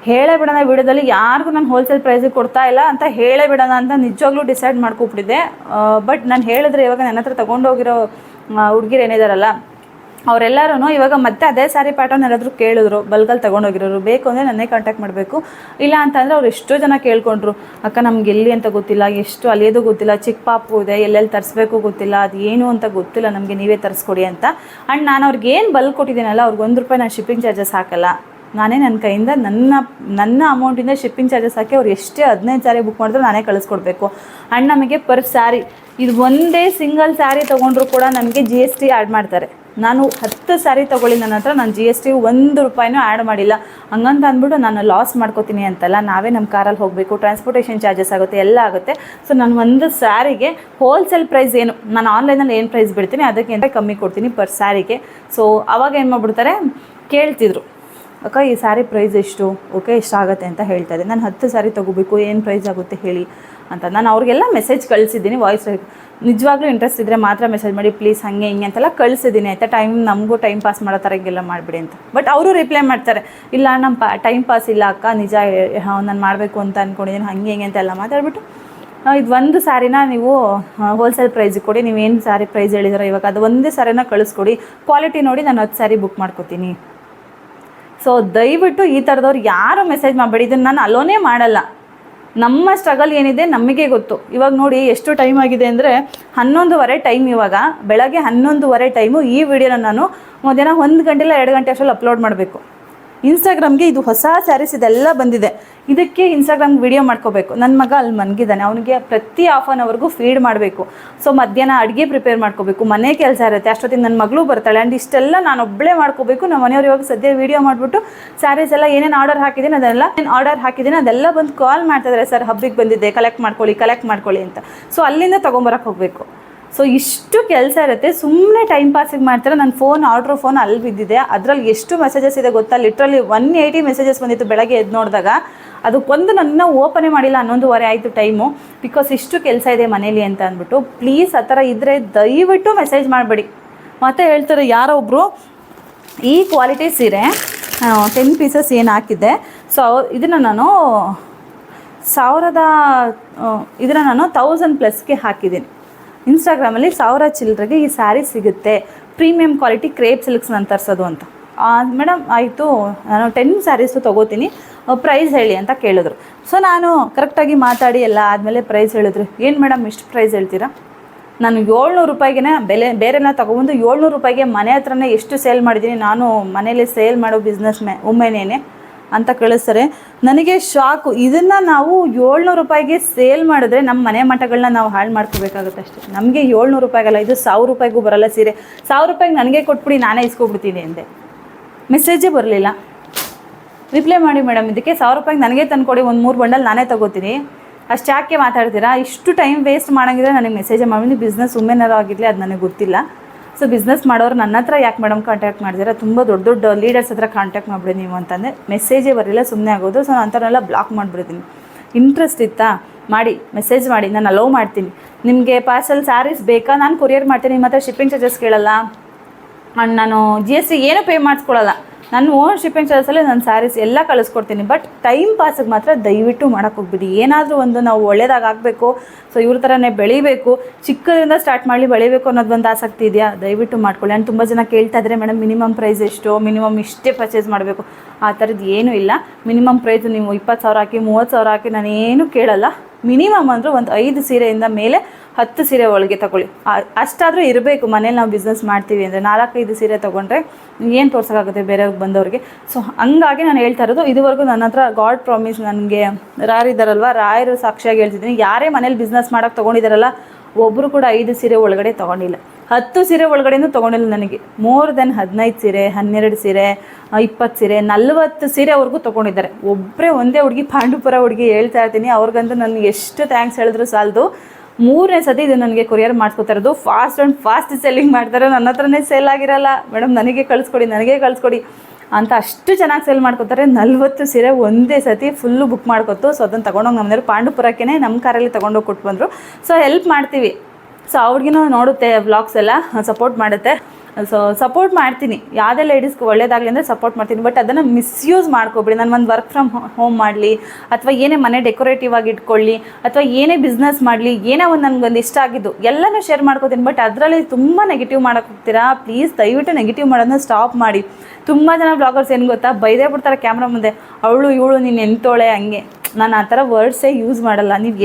S1: ಹೇಳೇ ಬಿಡೋಣ ವಿಡಿಯೋದಲ್ಲಿ, ಯಾರಿಗೂ ನಾನು ಹೋಲ್ಸೇಲ್ ಪ್ರೈಸಿಗೆ ಕೊಡ್ತಾ ಇಲ್ಲ ಅಂತ ಹೇಳೇ ಬಿಡೋಣ ಅಂತ ನಿಜವಾಗ್ಲೂ ಡಿಸೈಡ್ ಮಾಡ್ಕೊಬಿಟ್ಟಿದ್ದೆ. ಬಟ್ ನಾನು ಹೇಳಿದ್ರೆ ಇವಾಗ ನನ್ನ ಹತ್ರ ತೊಗೊಂಡೋಗಿರೋ ಹುಡುಗಿರು ಏನಿದಾರಲ್ಲ ಅವರೆಲ್ಲರೂ ಇವಾಗ ಮತ್ತೆ ಅದೇ ಸ್ಯಾರಿ ಪ್ಯಾಟರ್ನ್ ಯಾರಾದರೂ ಕೇಳಿದ್ರು, ಬಲ್ಗಲ್ಲಿ ತೊಗೊಂಡೋಗಿರೋರು, ಬೇಕು ಅಂದರೆ ನನ್ನೇ ಕಾಂಟ್ಯಾಕ್ಟ್ ಮಾಡಬೇಕು. ಇಲ್ಲ ಅಂತಂದರೆ ಅವ್ರು ಎಷ್ಟೋ ಜನ ಕೇಳ್ಕೊಂಡ್ರು, ಅಕ್ಕ ನಮ್ಗೆ ಎಲ್ಲಿ ಅಂತ ಗೊತ್ತಿಲ್ಲ, ಎಷ್ಟು ಅಲಿಯೋದು ಗೊತ್ತಿಲ್ಲ, ಚಿಕ್ಕ ಪಾಪು ಇದೆ, ಎಲ್ಲೆಲ್ಲಿ ತರಿಸ್ಬೇಕು ಗೊತ್ತಿಲ್ಲ, ಅದು ಏನು ಅಂತ ಗೊತ್ತಿಲ್ಲ ನಮಗೆ, ನೀವೇ ತರಿಸ್ಕೊಡಿ ಅಂತ. ಆ್ಯಂಡ್ ನಾನು ಅವ್ರಿಗೆ ಏನು ಬಲ್ಕ್ ಕೊಟ್ಟಿದ್ದೀನಲ್ಲ, ಅವ್ರಿಗೆ ₹1 ನಾನು ಶಿಪ್ಪಿಂಗ್ ಚಾರ್ಜಸ್ ಹಾಕಲ್ಲ. ನಾನೇ ನನ್ನ ಕೈಯಿಂದ ನನ್ನ ಅಮೌಂಟಿಂದ ಶಿಪ್ಪಿಂಗ್ ಚಾರ್ಜಸ್ ಹಾಕಿ ಅವ್ರು ಎಷ್ಟೇ 15 ಸ್ಯಾರಿ ಬುಕ್ ಮಾಡಿದ್ರು ನಾನೇ ಕಳಿಸ್ಕೊಡ್ಬೇಕು. ಆ್ಯಂಡ್ ನಮಗೆ ಪರ್ ಸ್ಯಾರಿ ಇದು ಒಂದೇ ಸಿಂಗಲ್ ಸ್ಯಾರಿ ತೊಗೊಂಡ್ರು ಕೂಡ ನಮಗೆ GST ಆ್ಯಡ್ ಮಾಡ್ತಾರೆ. ನಾನು 10 ಸ್ಯಾರಿ ತೊಗೊಳ್ಳಿ ನನ್ನ ಹತ್ರ, ನಾನು GST ₹1 ಆ್ಯಡ್ ಮಾಡಿಲ್ಲ. ಹಂಗಂತ ಅಂದ್ಬಿಟ್ಟು ನಾನು ಲಾಸ್ ಮಾಡ್ಕೋತೀನಿ ಅಂತಲ್ಲ, ನಾವೇ ನಮ್ಮ ಕಾರಲ್ಲಿ ಹೋಗಬೇಕು, ಟ್ರಾನ್ಸ್ಪೋರ್ಟೇಷನ್ ಚಾರ್ಜಸ್ ಆಗುತ್ತೆ, ಎಲ್ಲ ಆಗುತ್ತೆ. ಸೊ ನಾನು ಒಂದು ಸ್ಯಾರಿಗೆ ಹೋಲ್ಸೇಲ್ ಪ್ರೈಸ್ ಏನು ನಾನು ಆನ್ಲೈನಲ್ಲಿ ಏನು ಪ್ರೈಸ್ ಬಿಡ್ತೀನಿ ಅದಕ್ಕಿಂತ ಕಮ್ಮಿ ಕೊಡ್ತೀನಿ ಪರ್ ಸ್ಯಾರಿಗೆ. ಸೊ ಅವಾಗ ಏನು ಮಾಡ್ಬಿಡ್ತಾರೆ, ಕೇಳ್ತಿದ್ರು, ಅಕ್ಕ ಈ ಸ್ಯಾರಿ ಪ್ರೈಸ್ ಎಷ್ಟು, ಓಕೆ ಎಷ್ಟಾಗುತ್ತೆ ಅಂತ ಹೇಳ್ತಾ ಇದ್ದೆ. ನಾನು 10 ಸ್ಯಾರಿ ತೊಗೋಬೇಕು, ಏನು ಪ್ರೈಸ್ ಆಗುತ್ತೆ ಹೇಳಿ ಅಂತ ನಾನು ಅವ್ರಿಗೆಲ್ಲ ಮೆಸೇಜ್ ಕಳಿಸಿದ್ದೀನಿ. ವಾಯ್ಸ್ ನಿಜವಾಗ್ಲೂ ಇಂಟ್ರೆಸ್ಟ್ ಇದ್ದರೆ ಮಾತ್ರ ಮೆಸೇಜ್ ಮಾಡಿ ಪ್ಲೀಸ್, ಹಾಗೆ ಹಿಂಗೆ ಅಂತೆಲ್ಲ ಕಳಿಸಿದ್ದೀನಿ ಆಯಿತಾ. ನಮಗೂ ಟೈಮ್ ಪಾಸ್ ಮಾಡೋ ಥರ ಹಿಂಗೆಲ್ಲ ಮಾಡಿಬಿಡಿ ಅಂತ. ಬಟ್ ಅವರು ರಿಪ್ಲೈ ಮಾಡ್ತಾರೆ, ಇಲ್ಲ ನಮ್ಮ ಟೈಮ್ ಪಾಸ್ ಇಲ್ಲ ಅಕ್ಕ, ನಿಜ ನಾನು ಮಾಡಬೇಕು ಅಂತ ಅಂದ್ಕೊಂಡಿದ್ದೀನಿ, ಹಾಗೆ ಹಿಂಗೆ ಅಂತೆಲ್ಲ ಮಾತಾಡ್ಬಿಟ್ಟು ಇದು ಒಂದು ಸ್ಯಾರಿನ ನೀವು ಹೋಲ್ಸೇಲ್ ಪ್ರೈಸಿಗೆ ಕೊಡಿ, ನೀವೇನು ಸ್ಯಾರಿ ಪ್ರೈಸ್ ಹೇಳಿದಾರೋ ಇವಾಗ ಅದು ಒಂದೇ ಸ್ಯಾರಿನ ಕಳಿಸ್ಕೊಡಿ, ಕ್ವಾಲಿಟಿ ನೋಡಿ ನಾನು 10 ಸ್ಯಾರಿ ಬುಕ್ ಮಾಡ್ಕೋತೀನಿ. ಸೊ ದಯವಿಟ್ಟು ಈ ಥರದವ್ರು ಯಾರು ಮೆಸೇಜ್ ಮಾಡಬೇಡಿ. ಇದನ್ನು ನಾನು ಅಲೋನೇ ಮಾಡಲ್ಲ. ನಮ್ಮ ಸ್ಟ್ರಗಲ್ ಏನಿದೆ ನಮಗೆ ಗೊತ್ತು. ಇವಾಗ ನೋಡಿ ಎಷ್ಟು ಟೈಮ್ ಆಗಿದೆ ಅಂದರೆ 11:30 ಟೈಮ್. ಇವಾಗ ಬೆಳಗ್ಗೆ 11:30 ಟೈಮು. ಈ ವಿಡಿಯೋನ ನಾನು ಮಧ್ಯಾಹ್ನ 1 ಗಂಟೆ ಇಲ್ಲ 2 ಗಂಟೆ ಅಷ್ಟರಲ್ಲಿ ಅಪ್ಲೋಡ್ ಮಾಡಬೇಕು. ಇನ್ಸ್ಟಾಗ್ರಾಮ್ಗೆ ಇದು ಹೊಸ ಸ್ಯಾರೀಸ್ ಇದೆಲ್ಲ ಬಂದಿದೆ, ಇದಕ್ಕೆ ಇನ್ಸ್ಟಾಗ್ರಾಮ್ಗೆ ವಿಡಿಯೋ ಮಾಡ್ಕೋಬೇಕು. ನನ್ನ ಮಗ ಅಲ್ಲಿ ಮನಗಿದ್ದಾನೆ, ಅವನಿಗೆ ಪ್ರತಿ ½ ಅನ್ ಅವರ್ಗೂ ಫೀಡ್ ಮಾಡಬೇಕು. ಸೊ ಮಧ್ಯಾಹ್ನ ಅಡುಗೆ ಪ್ರಿಪೇರ್ ಮಾಡ್ಕೋಬೇಕು, ಮನೆ ಕೆಲಸ ಇರುತ್ತೆ, ಅಷ್ಟೊತ್ತಿಗೆ ನನ್ನ ಮಗಳು ಬರ್ತಾಳೆ. ಆ್ಯಂಡ್ ಇಷ್ಟೆಲ್ಲ ನಾನು ಒಬ್ಬಳೇ ಮಾಡ್ಕೋಬೇಕು. ನಮ್ಮ ಮನೆಯವ್ರು ಇವಾಗ ಸದ್ಯ ವಿಡಿಯೋ ಮಾಡಿಬಿಟ್ಟು ಸ್ಯಾರೀಸ್ ಎಲ್ಲ ಏನೇನು ಆರ್ಡರ್ ಹಾಕಿದ್ದೀನಿ ಅದೆಲ್ಲ ಬಂದು ಕಾಲ್ ಮಾಡ್ತಾಯಿದ್ದಾರೆ, ಸರ್ ಹಬ್ಬಿಗೆ ಬಂದಿದ್ದೆ, ಕಲೆಕ್ಟ್ ಮಾಡ್ಕೊಳ್ಳಿ ಅಂತ. ಸೊ ಅಲ್ಲಿಂದ ತೊಗೊಂಬರಕ್ಕೆ ಹೋಗಬೇಕು. ಸೊ ಇಷ್ಟು ಕೆಲಸ ಇರುತ್ತೆ, ಸುಮ್ಮನೆ ಟೈಮ್ ಪಾಸಿಗೆ ಮಾಡ್ತಾರೆ. ನನ್ನ ಫೋನ್ ಅಲ್ಲಿ ಬಿದ್ದಿದೆ, ಅದರಲ್ಲಿ ಎಷ್ಟು ಮೆಸೇಜಸ್ ಇದೆ ಗೊತ್ತಾ, ಲಿಟ್ರಲಿ 180 ಮೆಸೇಜಸ್ ಬಂದಿತ್ತು ಬೆಳಗ್ಗೆ ಎದ್ದು ನೋಡಿದಾಗ. ಅದಕ್ಕೊಂದು ನನ್ನ ಓಪನೇ ಮಾಡಿಲ್ಲ, 11:30 ಆಯಿತು ಟೈಮು. ಬಿಕಾಸ್ ಇಷ್ಟು ಕೆಲಸ ಇದೆ ಮನೇಲಿ ಅಂತ ಅಂದ್ಬಿಟ್ಟು. ಪ್ಲೀಸ್ ಆ ಥರ ಇದ್ದರೆ ದಯವಿಟ್ಟು ಮೆಸೇಜ್ ಮಾಡಬೇಡಿ. ಮತ್ತು ಹೇಳ್ತಾರೆ ಯಾರೋ ಒಬ್ಬರು, ಈ ಕ್ವಾಲಿಟಿ ಸೀರೆ 10 ಪೀಸಸ್ ಏನು ಹಾಕಿದ್ದೆ, ಸೊ ಇದನ್ನು ನಾನು 1000+ ಹಾಕಿದ್ದೀನಿ. ಇನ್ಸ್ಟಾಗ್ರಾಮಲ್ಲಿ 1000 ಚಿಲ್ಲರೆಗೆ ಈ ಸ್ಯಾರಿ ಸಿಗುತ್ತೆ, ಪ್ರೀಮಿಯಂ ಕ್ವಾಲಿಟಿ ಕ್ರೇಪ್ ಸಿಲ್ಕ್ಸ್ ನಾನು ತರಿಸೋದು ಅಂತ. ಮೇಡಮ್ ಆಯಿತು, ನಾನು 10 ಸ್ಯಾರೀಸು ತೊಗೋತೀನಿ, ಪ್ರೈಸ್ ಹೇಳಿ ಅಂತ ಕೇಳಿದ್ರು. ಸೊ ನಾನು ಕರೆಕ್ಟಾಗಿ ಮಾತಾಡಿ ಎಲ್ಲ ಆದಮೇಲೆ ಪ್ರೈಸ್ ಹೇಳಿದ್ರು. ಏನು ಮೇಡಮ್ ಇಷ್ಟು ಪ್ರೈಸ್ ಹೇಳ್ತೀರಾ? ನಾನು 700 ರೂಪಾಯಿಗೆ ಬೇರೆಲ್ಲ ತೊಗೊಬಂದು 700 ರೂಪಾಯಿಗೆ ಮನೆ ಹತ್ರನೇ ಎಷ್ಟು ಸೇಲ್ ಮಾಡಿದ್ದೀನಿ, ನಾನು ಮನೇಲಿ ಸೇಲ್ ಮಾಡೋ ಬಿಸ್ನೆಸ್ ವುಮೆನೇನೆ ಅಂತ ಕಳಿಸ್ತಾರೆ. ನನಗೆ ಶಾಕು. ಇದನ್ನು ನಾವು 700 ರೂಪಾಯಿಗೆ ಸೇಲ್ ಮಾಡಿದ್ರೆ ನಮ್ಮ ಮನೆ ಮಠಗಳನ್ನ ನಾವು ಹಾಳು ಮಾಡ್ಕೋಬೇಕಾಗುತ್ತೆ ಅಷ್ಟೇ. ನಮಗೆ 700 ರೂಪಾಯಿಗಲ್ಲ, ಇದು 1000 ರೂಪಾಯಿಗೂ ಬರೋಲ್ಲ ಸೀರೆ. 1000 ರೂಪಾಯಿಗೆ ನನಗೆ ಕೊಟ್ಬಿಡಿ, ನಾನೇ ಇಸ್ಕೊಬಿಡ್ತೀನಿ ಅಂದೆ. ಮೆಸೇಜೇ ಬರಲಿಲ್ಲ. ರಿಪ್ಲೈ ಮಾಡಿ ಮೇಡಮ್, ಇದಕ್ಕೆ 1000 ರೂಪಾಯಿಗೆ ನನಗೆ ತಂದುಕೊಡಿ, ಒಂದು 3 ಬಂಡಲ್ ನಾನೇ ತೊಗೋತೀನಿ, ಅಷ್ಟು ಯಾಕೆ ಮಾತಾಡ್ತೀರಾ? ಇಷ್ಟು ಟೈಮ್ ವೇಸ್ಟ್ ಮಾಡೋಂಗಿದ್ರೆ ನನಗೆ ಮೆಸೇಜೇ ಮಾಡಿ. ಬಿಸ್ನೆಸ್ ವುಮೆನರು ಆಗಿರಲಿ, ಅದು ನನಗೆ ಗೊತ್ತಿಲ್ಲ. ಸೊ ಬಿಸ್ನೆಸ್ ಮಾಡೋರು ನನ್ನ ಹತ್ರ ಯಾಕೆ ಮೇಡಮ್ ಕಾಂಟ್ಯಾಕ್ಟ್ ಮಾಡಿದ್ದೀರಾ? ತುಂಬ ದೊಡ್ಡ ದೊಡ್ಡ ಲೀಡರ್ಸ್ ಹತ್ರ ಕಾಂಟ್ಯಾಕ್ಟ್ ಮಾಡಿಬಿಡಿ ನೀವು ಅಂತಂದರೆ ಮೆಸೇಜೇ ಬರಲಿಲ್ಲ, ಸುಮ್ಮನೆ ಆಗೋದು. ಸೊ ನಾನು ಅಂಥವ್ರನ್ನೆಲ್ಲ ಬ್ಲಾಕ್ ಮಾಡಿಬಿಡ್ತೀನಿ. ಇಂಟ್ರೆಸ್ಟ್ ಇತ್ತಾ ಮಾಡಿ, ಮೆಸೇಜ್ ಮಾಡಿ, ನಾನು ಅಲೋ ಮಾಡ್ತೀನಿ. ನಿಮಗೆ ಪಾರ್ಸಲ್ ಸ್ಯಾರೀಸ್ ಬೇಕಾ, ನಾನು ಕೊರಿಯರ್ ಮಾಡ್ತೀನಿ, ನಿಮ್ಮ ಹತ್ರ ಶಿಪ್ಪಿಂಗ್ ಚಾರ್ಜಸ್ ಕೇಳಲ್ಲ, ಆ್ಯಂಡ್ ನಾನು GST ಏನು ಪೇ ಮಾಡಿಸ್ಕೊಳ್ಳಲ್ಲ, ನಾನು ಓನ್ ಶಿಪ್ಪಿಂಗ್ ಚಾರ್ಜಸಲ್ಲಿ ನಾನು ಸ್ಯಾರೀಸ್ ಎಲ್ಲ ಕಳಿಸ್ಕೊಡ್ತೀನಿ. ಬಟ್ ಟೈಮ್ ಪಾಸಿಗೆ ಮಾತ್ರ ದಯವಿಟ್ಟು ಮಾಡೋಕ್ಕೆ ಹೋಗ್ಬಿಡಿ. ಏನಾದರೂ ಒಂದು ನಾವು ಒಳ್ಳೇದಾಗಿ ಆಗಬೇಕು, ಸೊ ಇವ್ರ ಥರನೇ ಬೆಳಿಬೇಕು, ಚಿಕ್ಕದಿಂದ ಸ್ಟಾರ್ಟ್ ಮಾಡಿ ಬೆಳಿಬೇಕು ಅನ್ನೋದೊಂದು ಆಸಕ್ತಿ ಇದೆಯಾ, ದಯವಿಟ್ಟು ಮಾಡ್ಕೊಳ್ಳಿ. ಆ್ಯಂಡ್ ತುಂಬ ಜನ ಕೇಳ್ತಾ ಇದ್ದಾರೆ ಮೇಡಮ್ ಮಿನಿಮಮ್ ಪ್ರೈಸ್ ಎಷ್ಟು, ಮಿನಿಮಮ್ ಇಷ್ಟೇ ಪರ್ಚೇಸ್ ಮಾಡಬೇಕು. ಆ ಥರದ್ದು ಏನೂ ಇಲ್ಲ. ಮಿನಿಮಮ್ ಪ್ರೈಸು ನೀವು 20,000 ಹಾಕಿ 30,000 ಹಾಕಿ ನಾನೇನು ಕೇಳಲ್ಲ. ಮಿನಿಮಮ್ ಅಂದರೂ ಒಂದು 5 ಸೀರೆಯಿಂದ ಮೇಲೆ 10 ಸೀರೆ ಒಳಗೆ ತೊಗೊಳ್ಳಿ. ಅಷ್ಟಾದರೂ ಇರಬೇಕು. ಮನೇಲಿ ನಾವು ಬಿಸ್ನೆಸ್ ಮಾಡ್ತೀವಿ ಅಂದರೆ 4-5 ಸೀರೆ ತೊಗೊಂಡ್ರೆ ಏನು ತೋರ್ಸೋಕ್ಕಾಗುತ್ತೆ ಬೇರೆಯವ್ರಿಗೆ ಬಂದವ್ರಿಗೆ. ಸೊ ಹಂಗಾಗಿ ನಾನು ಹೇಳ್ತಾ ಇರೋದು, ಇದುವರೆಗೂ ನನ್ನ ಹತ್ರ ಗಾಡ್ ಪ್ರಾಮಿಸ್, ನನಗೆ ರಾಯರಿದ್ದಾರಲ್ವ, ರಾಯರು ಸಾಕ್ಷಿಯಾಗಿ ಹೇಳ್ತಿದ್ದೀನಿ, ಯಾರೇ ಮನೇಲಿ ಬಿಸ್ನೆಸ್ ಮಾಡೋಕ್ಕೆ ತೊಗೊಂಡಿದ್ದಾರಲ್ಲ ಒಬ್ಬರು ಕೂಡ 5 ಸೀರೆ ಒಳಗಡೆ ತೊಗೊಂಡಿಲ್ಲ, 10 ಸೀರೆ ಒಳಗಡೆನೂ ತೊಗೊಂಡಿಲ್ಲ. ನನಗೆ ಮೋರ್ ದೆನ್ 15 ಸೀರೆ, 12 ಸೀರೆ, 20 ಸೀರೆ, 40 ಸೀರೆವರೆಗೂ ತೊಗೊಂಡಿದ್ದಾರೆ. ಒಂದೇ ಹುಡುಗಿ, ಪಾಂಡುಪುರ ಹುಡುಗಿ ಹೇಳ್ತಾ ಇರ್ತೀನಿ, ಅವ್ರಿಗಂತೂ ನನಗೆ ಎಷ್ಟು ಥ್ಯಾಂಕ್ಸ್ ಹೇಳಿದ್ರು ಸಾಲದು. 3ನೇ ಸತಿ ಇದು ನನಗೆ ಕೊರಿಯರ್ ಮಾಡಿಸ್ಕೊತಾ ಇರೋದು. ಫಾಸ್ಟ್ ಸೆಲ್ಲಿಂಗ್ ಮಾಡ್ತಾರೆ. ನನ್ನ ಹತ್ರನೇ ಸೇಲ್ ಆಗಿರಲ್ಲ ಮೇಡಮ್, ನನಗೆ ಕಳಿಸ್ಕೊಡಿ ಅಂತ ಅಷ್ಟು ಚೆನ್ನಾಗಿ ಸೇಲ್ ಮಾಡ್ಕೊತಾರೆ. 40 ಸೀರೆ ಒಂದೇ ಸತಿ ಫುಲ್ಲು ಬುಕ್ ಮಾಡ್ಕೊತು. ಸೊ ಅದನ್ನು ತೊಗೊಂಡೋಗಿ ನಮ್ಮನೆಯವರು ಪಾಂಡುಪುರಕ್ಕೆ ನಮ್ಮ ಕಾರಲ್ಲಿ ತೊಗೊಂಡೋಗಿ ಕೊಟ್ಟು ಬಂದರು. ಸೊ ಹೆಲ್ಪ್ ಮಾಡ್ತೀವಿ. ಸೊ ಅವ್ರಿಗಿನೂ ನೋಡುತ್ತೆ, ವ್ಲಾಗ್ಸ್ ಎಲ್ಲ ಸಪೋರ್ಟ್ ಮಾಡುತ್ತೆ. ಸೊ ಸಪೋರ್ಟ್ ಮಾಡ್ತೀನಿ, ಯಾವುದೇ ಲೇಡೀಸ್ಗೆ ಒಳ್ಳೇದಾಗಲಿ ಅಂದರೆ ಸಪೋರ್ಟ್ ಮಾಡ್ತೀನಿ. ಬಟ್ ಅದನ್ನು ಮಿಸ್ಯೂಸ್ ಮಾಡ್ಕೊಬಿಡಿ. ನಾನು ಒಂದು ವರ್ಕ್ ಫ್ರಮ್ ಹೋಮ್ ಮಾಡಲಿ, ಅಥವಾ ಏನೇ ಮನೆ ಡೆಕೋರೇಟಿವ್ ಆಗಿ ಇಟ್ಕೊಳ್ಳಿ, ಅಥವಾ ಏನೇ ಬಿಸ್ನೆಸ್ ಮಾಡಲಿ, ಏನೇ ಒಂದು ನನಗೊಂದು ಇಷ್ಟ ಆಗಿದ್ದು ಎಲ್ಲನೂ ಶೇರ್ ಮಾಡ್ಕೋತೀನಿ. ಬಟ್ ಅದರಲ್ಲಿ ತುಂಬ ನೆಗೆಟಿವ್ ಮಾಡೋಕ್ಕೆ ಹೋಗ್ತೀರಾ. ಪ್ಲೀಸ್ ದಯವಿಟ್ಟು ನೆಗೆಟಿವ್ ಮಾಡೋದನ್ನ ಸ್ಟಾಪ್ ಮಾಡಿ. ತುಂಬ ಜನ ಬ್ಲಾಗರ್ಸ್ ಏನು ಗೊತ್ತಾ, ಬೈದೇ ಬಿಡ್ತಾರೆ ಕ್ಯಾಮ್ರಾ ಮುಂದೆ, ಅವಳು ಇವಳು ನೀನು ಎಂತೋಳೆ ಹಂಗೆ. ನಾನು ಆ ಥರ ವರ್ಡ್ಸೇ ಯೂಸ್ ಮಾಡಲ್ಲ. ನೀವು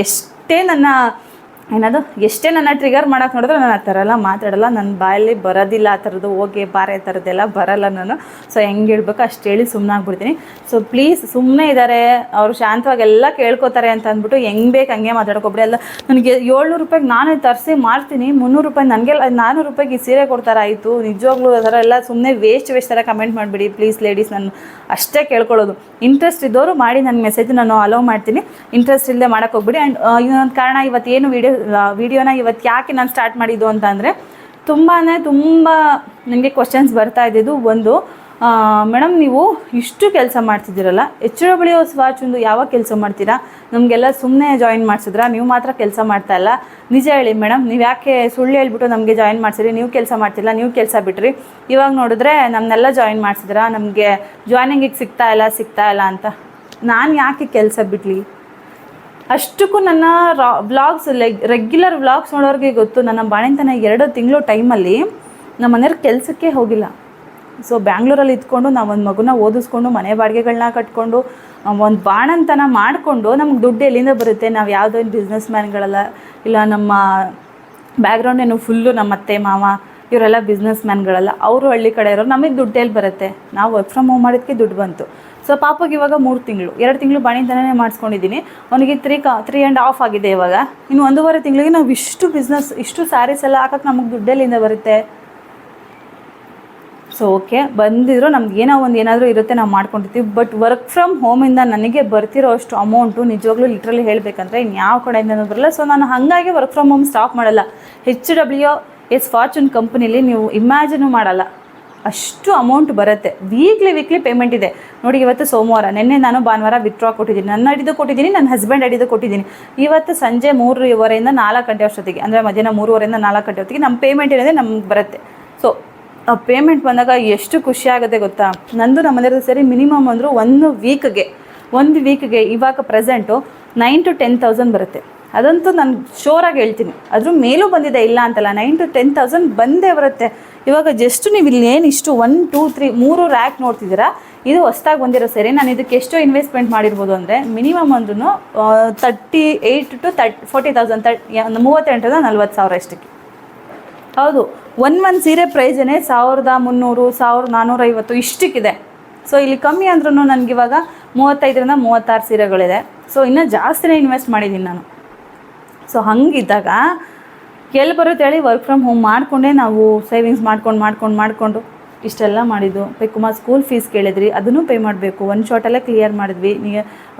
S1: ಎಷ್ಟೇ ನನ್ನ ಟ್ರಿಗರ್ ಮಾಡೋಕ್ಕೆ ನೋಡಿದ್ರೆ ನಾನು ಆ ಥರ ಎಲ್ಲ ಮಾತಾಡಲ್ಲ. ನನ್ನ ಬಾಯಲ್ಲಿ ಬರೋದಿಲ್ಲ ಆ ಥರದ್ದು, ಹೋಗಿ ಬಾರೆ ಥರದ್ದೆಲ್ಲ ಬರಲ್ಲ ನಾನು. ಸೊ ಹೆಂಗೆ ಹೇಳ್ಬೇಕು ಅಷ್ಟು ಹೇಳಿ ಸುಮ್ಮನೆ ಆಗ್ಬಿಡ್ತೀನಿ. ಸೊ ಪ್ಲೀಸ್, ಸುಮ್ಮನೆ ಇದ್ದಾರೆ ಅವರು, ಶಾಂತವಾಗಿ ಎಲ್ಲ ಕೇಳ್ಕೊತಾರೆ ಅಂತ ಅಂದ್ಬಿಟ್ಟು ಹೆಂಗೆ ಬೇಕು ಹಂಗೆ ಮಾತಾಡ್ಕೊಬಿಡಿ. ಅಲ್ಲ, ನನಗೆ 700 ರೂಪಾಯಿಗೆ ನಾನೇ ತರಿಸಿ ಮಾಡ್ತೀನಿ, 300 ರೂಪಾಯಿ ನನಗೆ 400 ರೂಪಾಯಿಗೆ ಈ ಸೀರೆ ಕೊಡ್ತಾರೆ. ಆಯಿತು, ನಿಜವಾಗ್ಲೂ ಆ ಥರ ಎಲ್ಲ ಸುಮ್ಮನೆ ವೇಸ್ಟ್ ಥರ ಕಮೆಂಟ್ ಮಾಡಿಬಿಡಿ ಪ್ಲೀಸ್ ಲೇಡೀಸ್. ನಾನು ಅಷ್ಟೇ ಕೇಳ್ಕೊಳ್ಳೋದು. ಇಂಟ್ರೆಸ್ಟ್ ಇದ್ದವರು ಮಾಡಿ, ನನ್ನ ಮೆಸೇಜ್ ನಾನು ಅಲೋ ಮಾಡ್ತೀನಿ. ಇಂಟ್ರೆಸ್ಟ್ ಇಲ್ಲದೆ ಮಾಡೋಕ್ಕೆ ಹೋಗ್ಬಿಡಿ. ಆ್ಯಂಡ್ ಇನ್ನೊಂದು ಕಾರಣ, ಇವತ್ತೇನು ವಿಡಿಯೋನ ಇವತ್ತು ಯಾಕೆ ನಾನು ಸ್ಟಾರ್ಟ್ ಮಾಡಿದ್ದು ಅಂತ ಅಂದರೆ, ತುಂಬ ನನಗೆ ಕ್ವಶನ್ಸ್ ಬರ್ತಾ ಇದ್ದಿದ್ದು. ಒಂದು, ಮೇಡಮ್ ನೀವು ಇಷ್ಟು ಕೆಲಸ ಮಾಡ್ತಿದ್ದೀರಲ್ಲ, HW ಸ್ವಾಚ್ ಒಂದು ಯಾವಾಗ ಕೆಲಸ ಮಾಡ್ತೀರಾ? ನಮಗೆಲ್ಲ ಸುಮ್ಮನೆ ಜಾಯಿನ್ ಮಾಡಿಸಿದ್ರಾ? ನೀವು ಮಾತ್ರ ಕೆಲಸ ಮಾಡ್ತಾ ಇಲ್ಲ. ನಿಜ ಹೇಳಿ ಮೇಡಮ್, ನೀವು ಯಾಕೆ ಸುಳ್ಳು ಹೇಳ್ಬಿಟ್ಟು ನಮಗೆ ಜಾಯಿನ್ ಮಾಡಿಸಿರಿ? ನೀವು ಕೆಲಸ ಮಾಡ್ತಿಲ್ಲ, ನೀವು ಕೆಲಸ ಬಿಟ್ರಿ. ಇವಾಗ ನೋಡಿದ್ರೆ ನಮ್ಮನ್ನೆಲ್ಲ ಜಾಯಿನ್ ಮಾಡಿಸಿದ್ರಾ? ನಮಗೆ ಜಾಯ್ನಿಂಗಿಗೆ ಸಿಗ್ತಾ ಇಲ್ಲ ಅಂತ. ನಾನು ಯಾಕೆ ಕೆಲಸ ಬಿಡಲಿ? ಅಷ್ಟಕ್ಕೂ ನನ್ನ ವ್ಲಾಗ್ಸ್, ರೆಗ್ಯುಲರ್ ವ್ಲಾಗ್ಸ್ ನೋಡೋರಿಗೆ ಗೊತ್ತು. ನನ್ನ ಬಾಣಂತನ 2 ತಿಂಗಳು ಟೈಮಲ್ಲಿ ನಮ್ಮ ಮನೆಯವ್ರ ಕೆಲಸಕ್ಕೆ ಹೋಗಿಲ್ಲ. ಸೊ ಬ್ಯಾಂಗ್ಳೂರಲ್ಲಿ ಇದ್ಕೊಂಡು ನಾವು ಒಂದು ಮಗುನ ಓದಿಸ್ಕೊಂಡು, ಮನೆ ಬಾಡಿಗೆಗಳನ್ನ ಕಟ್ಕೊಂಡು, ಒಂದು ಬಾಣಂತನ ಮಾಡಿಕೊಂಡು ನಮ್ಗೆ ದುಡ್ಡು ಎಲ್ಲಿಂದ ಬರುತ್ತೆ? ನಾವು ಯಾವುದೋ ಬಿಸ್ನೆಸ್ ಮ್ಯಾನ್ಗಳಲ್ಲ, ಇಲ್ಲ ನಮ್ಮ ಬ್ಯಾಕ್ಗ್ರೌಂಡ್ ಏನು ಫುಲ್ಲು ನಮ್ಮ ಅತ್ತೆ ಮಾವ ಇವರೆಲ್ಲ ಬಿಸ್ನೆಸ್ ಮ್ಯಾನ್ಗಳಲ್ಲ. ಅವರು ಹಳ್ಳಿ ಕಡೆ ಇರೋರು. ನಮಗೆ ದುಡ್ಡು ಎಲ್ಲಿ ಬರುತ್ತೆ? ನಾವು ವರ್ಕ್ ಫ್ರಮ್ ಹೋಮ್ ಮಾಡೋದಕ್ಕೆ ದುಡ್ಡು ಬಂತು. ಸೊ ಪಾಪಗೆ ಇವಾಗ 3 ತಿಂಗಳು, 2 ತಿಂಗಳು ಬಾಣಿಂತನೇ ಮಾಡಿಸ್ಕೊಂಡಿದ್ದೀನಿ. ಅವನಿಗೆ 3.5 ಆಗಿದೆ ಇವಾಗ. ಇನ್ನು 1.5 ತಿಂಗಳಿಗೆ ನಾವು ಇಷ್ಟು ಸ್ಯಾರೀಸ್ ಎಲ್ಲ ಹಾಕೋಕ್ಕೆ ನಮಗೆ ದುಡ್ಡೆಲ್ಲಿಂದ ಬರುತ್ತೆ? ಸೊ ಓಕೆ, ಬಂದಿದ್ರು ನಮ್ಗೆ ಏನಾದರೂ ಇರುತ್ತೆ, ನಾವು ಮಾಡ್ಕೊಂಡಿರ್ತೀವಿ. ಬಟ್ ವರ್ಕ್ ಫ್ರಮ್ ಹೋಮಿಂದ ನನಗೆ ಬರ್ತಿರೋ ಅಷ್ಟು ಅಮೌಂಟು ನಿಜವಾಗ್ಲೂ ಲಿಟ್ರಲಿ ಹೇಳಬೇಕಂದ್ರೆ ಇನ್ಯಾವ ಕಡೆಯಿಂದನೂ ಬರಲ್ಲ. ಸೊ ನಾನು ಹಾಗಾಗಿ ವರ್ಕ್ ಫ್ರಮ್ ಹೋಮ್ ಸ್ಟಾಪ್ ಮಾಡಲ್ಲ. HWS ಫಾರ್ಚೂನ್ ಕಂಪ್ನಿಲಿ ನೀವು ಇಮ್ಯಾಜಿನೂ ಮಾಡಲ್ಲ ಅಷ್ಟು ಅಮೌಂಟ್ ಬರುತ್ತೆ. ವೀಕ್ಲಿ ಪೇಮೆಂಟ್ ಇದೆ ನೋಡಿ. ಇವತ್ತು ಸೋಮವಾರ, ನಿನ್ನೆ ನಾನು ಭಾನುವಾರ ವಿತ್ಡ್ರಾ ಕೊಟ್ಟಿದ್ದೀನಿ. ನನ್ನ ಐಡಿದು ಕೊಟ್ಟಿದ್ದೀನಿ, ನನ್ನ ಹಸ್ಬೆಂಡ್ ಐಡಿದು ಕೊಟ್ಟಿದ್ದೀನಿ. ಇವತ್ತು ಸಂಜೆ 3:15 4 ಗಂಟೆ ಅಷ್ಟೊತ್ತಿಗೆ, ಅಂದರೆ ಮಧ್ಯಾಹ್ನ 3:15 4 ಗಂಟೆ ಹೊತ್ತಿಗೆ ನಮ್ಮ ಪೇಮೆಂಟ್ ಏನಿದೆ ನಮ್ಗೆ ಬರುತ್ತೆ. ಸೊ ಆ ಪೇಮೆಂಟ್ ಬಂದಾಗ ಎಷ್ಟು ಖುಷಿ ಆಗುತ್ತೆ ಗೊತ್ತಾ? ನಂದು ನಮ್ಮ ಮನೆಯವ್ರದ್ದು ಸೇರಿ ಮಿನಿಮಮ್ ಅಂದರೂ ಒಂದು ವೀಕ್ಗೆ ಇವಾಗ ಪ್ರೆಸೆಂಟು 9,000 to 10,000 ಬರುತ್ತೆ. ಅದಂತೂ ನಾನು ಶೋರಾಗಿ ಹೇಳ್ತೀನಿ. ಅದ್ರ ಮೇಲೂ ಬಂದಿದೆ, ಇಲ್ಲ ಅಂತಲ್ಲ, 9,000 to 10,000 ಬಂದೇ ಬರುತ್ತೆ. ಇವಾಗ ಜಸ್ಟ್ ನೀವು ಇಲ್ಲಿ ಏನು ಇಷ್ಟು 1, 2, 3 3 ರ್ಯಾಕ್ ನೋಡ್ತಿದ್ದೀರಾ, ಇದು ಹೊಸ್ದಾಗಿ ಬಂದಿರೋ ಸರಿ. ನಾನು ಇದಕ್ಕೆ ಎಷ್ಟು ಇನ್ವೆಸ್ಟ್ಮೆಂಟ್ ಮಾಡಿರ್ಬೋದು ಅಂದರೆ ಮಿನಿಮಮ್ ಅಂದ್ರೂ 38,000 to 40,000, 38,000 to 40,000 ಅಷ್ಟಕ್ಕೆ. ಹೌದು, ಒಂದು ಸೀರೆ ಪ್ರೈಸೇ 1,300, 1,450 ಇಷ್ಟಕ್ಕಿದೆ. ಸೊ ಇಲ್ಲಿ ಕಮ್ಮಿ ಅಂದ್ರೂ ನನಗಿವಾಗ 35ರಿಂದ 36 ಸೀರೆಗಳಿದೆ. ಸೊ ಇನ್ನೂ ಜಾಸ್ತಿನೇ ಇನ್ವೆಸ್ಟ್ ಮಾಡಿದ್ದೀನಿ ನಾನು. ಸೊ ಹಂಗಿದ್ದಾಗ ಎಲ್ಲಿ ಬರುತ್ತೆ ಹೇಳಿ, ವರ್ಕ್ ಫ್ರಮ್ ಹೋಮ್ ಮಾಡಿಕೊಂಡೇ ನಾವು ಸೇವಿಂಗ್ಸ್ ಮಾಡ್ಕೊಂಡು ಇಷ್ಟೆಲ್ಲ ಮಾಡಿದ್ದು. ಕುಮಾರ್ ಸ್ಕೂಲ್ ಫೀಸ್ ಕೇಳಿದ್ರಿ, ಅದನ್ನು ಪೇ ಮಾಡಬೇಕು. ಒಂದು ಶಾರ್ಟಲ್ಲೇ ಕ್ಲಿಯರ್ ಮಾಡಿದ್ವಿ,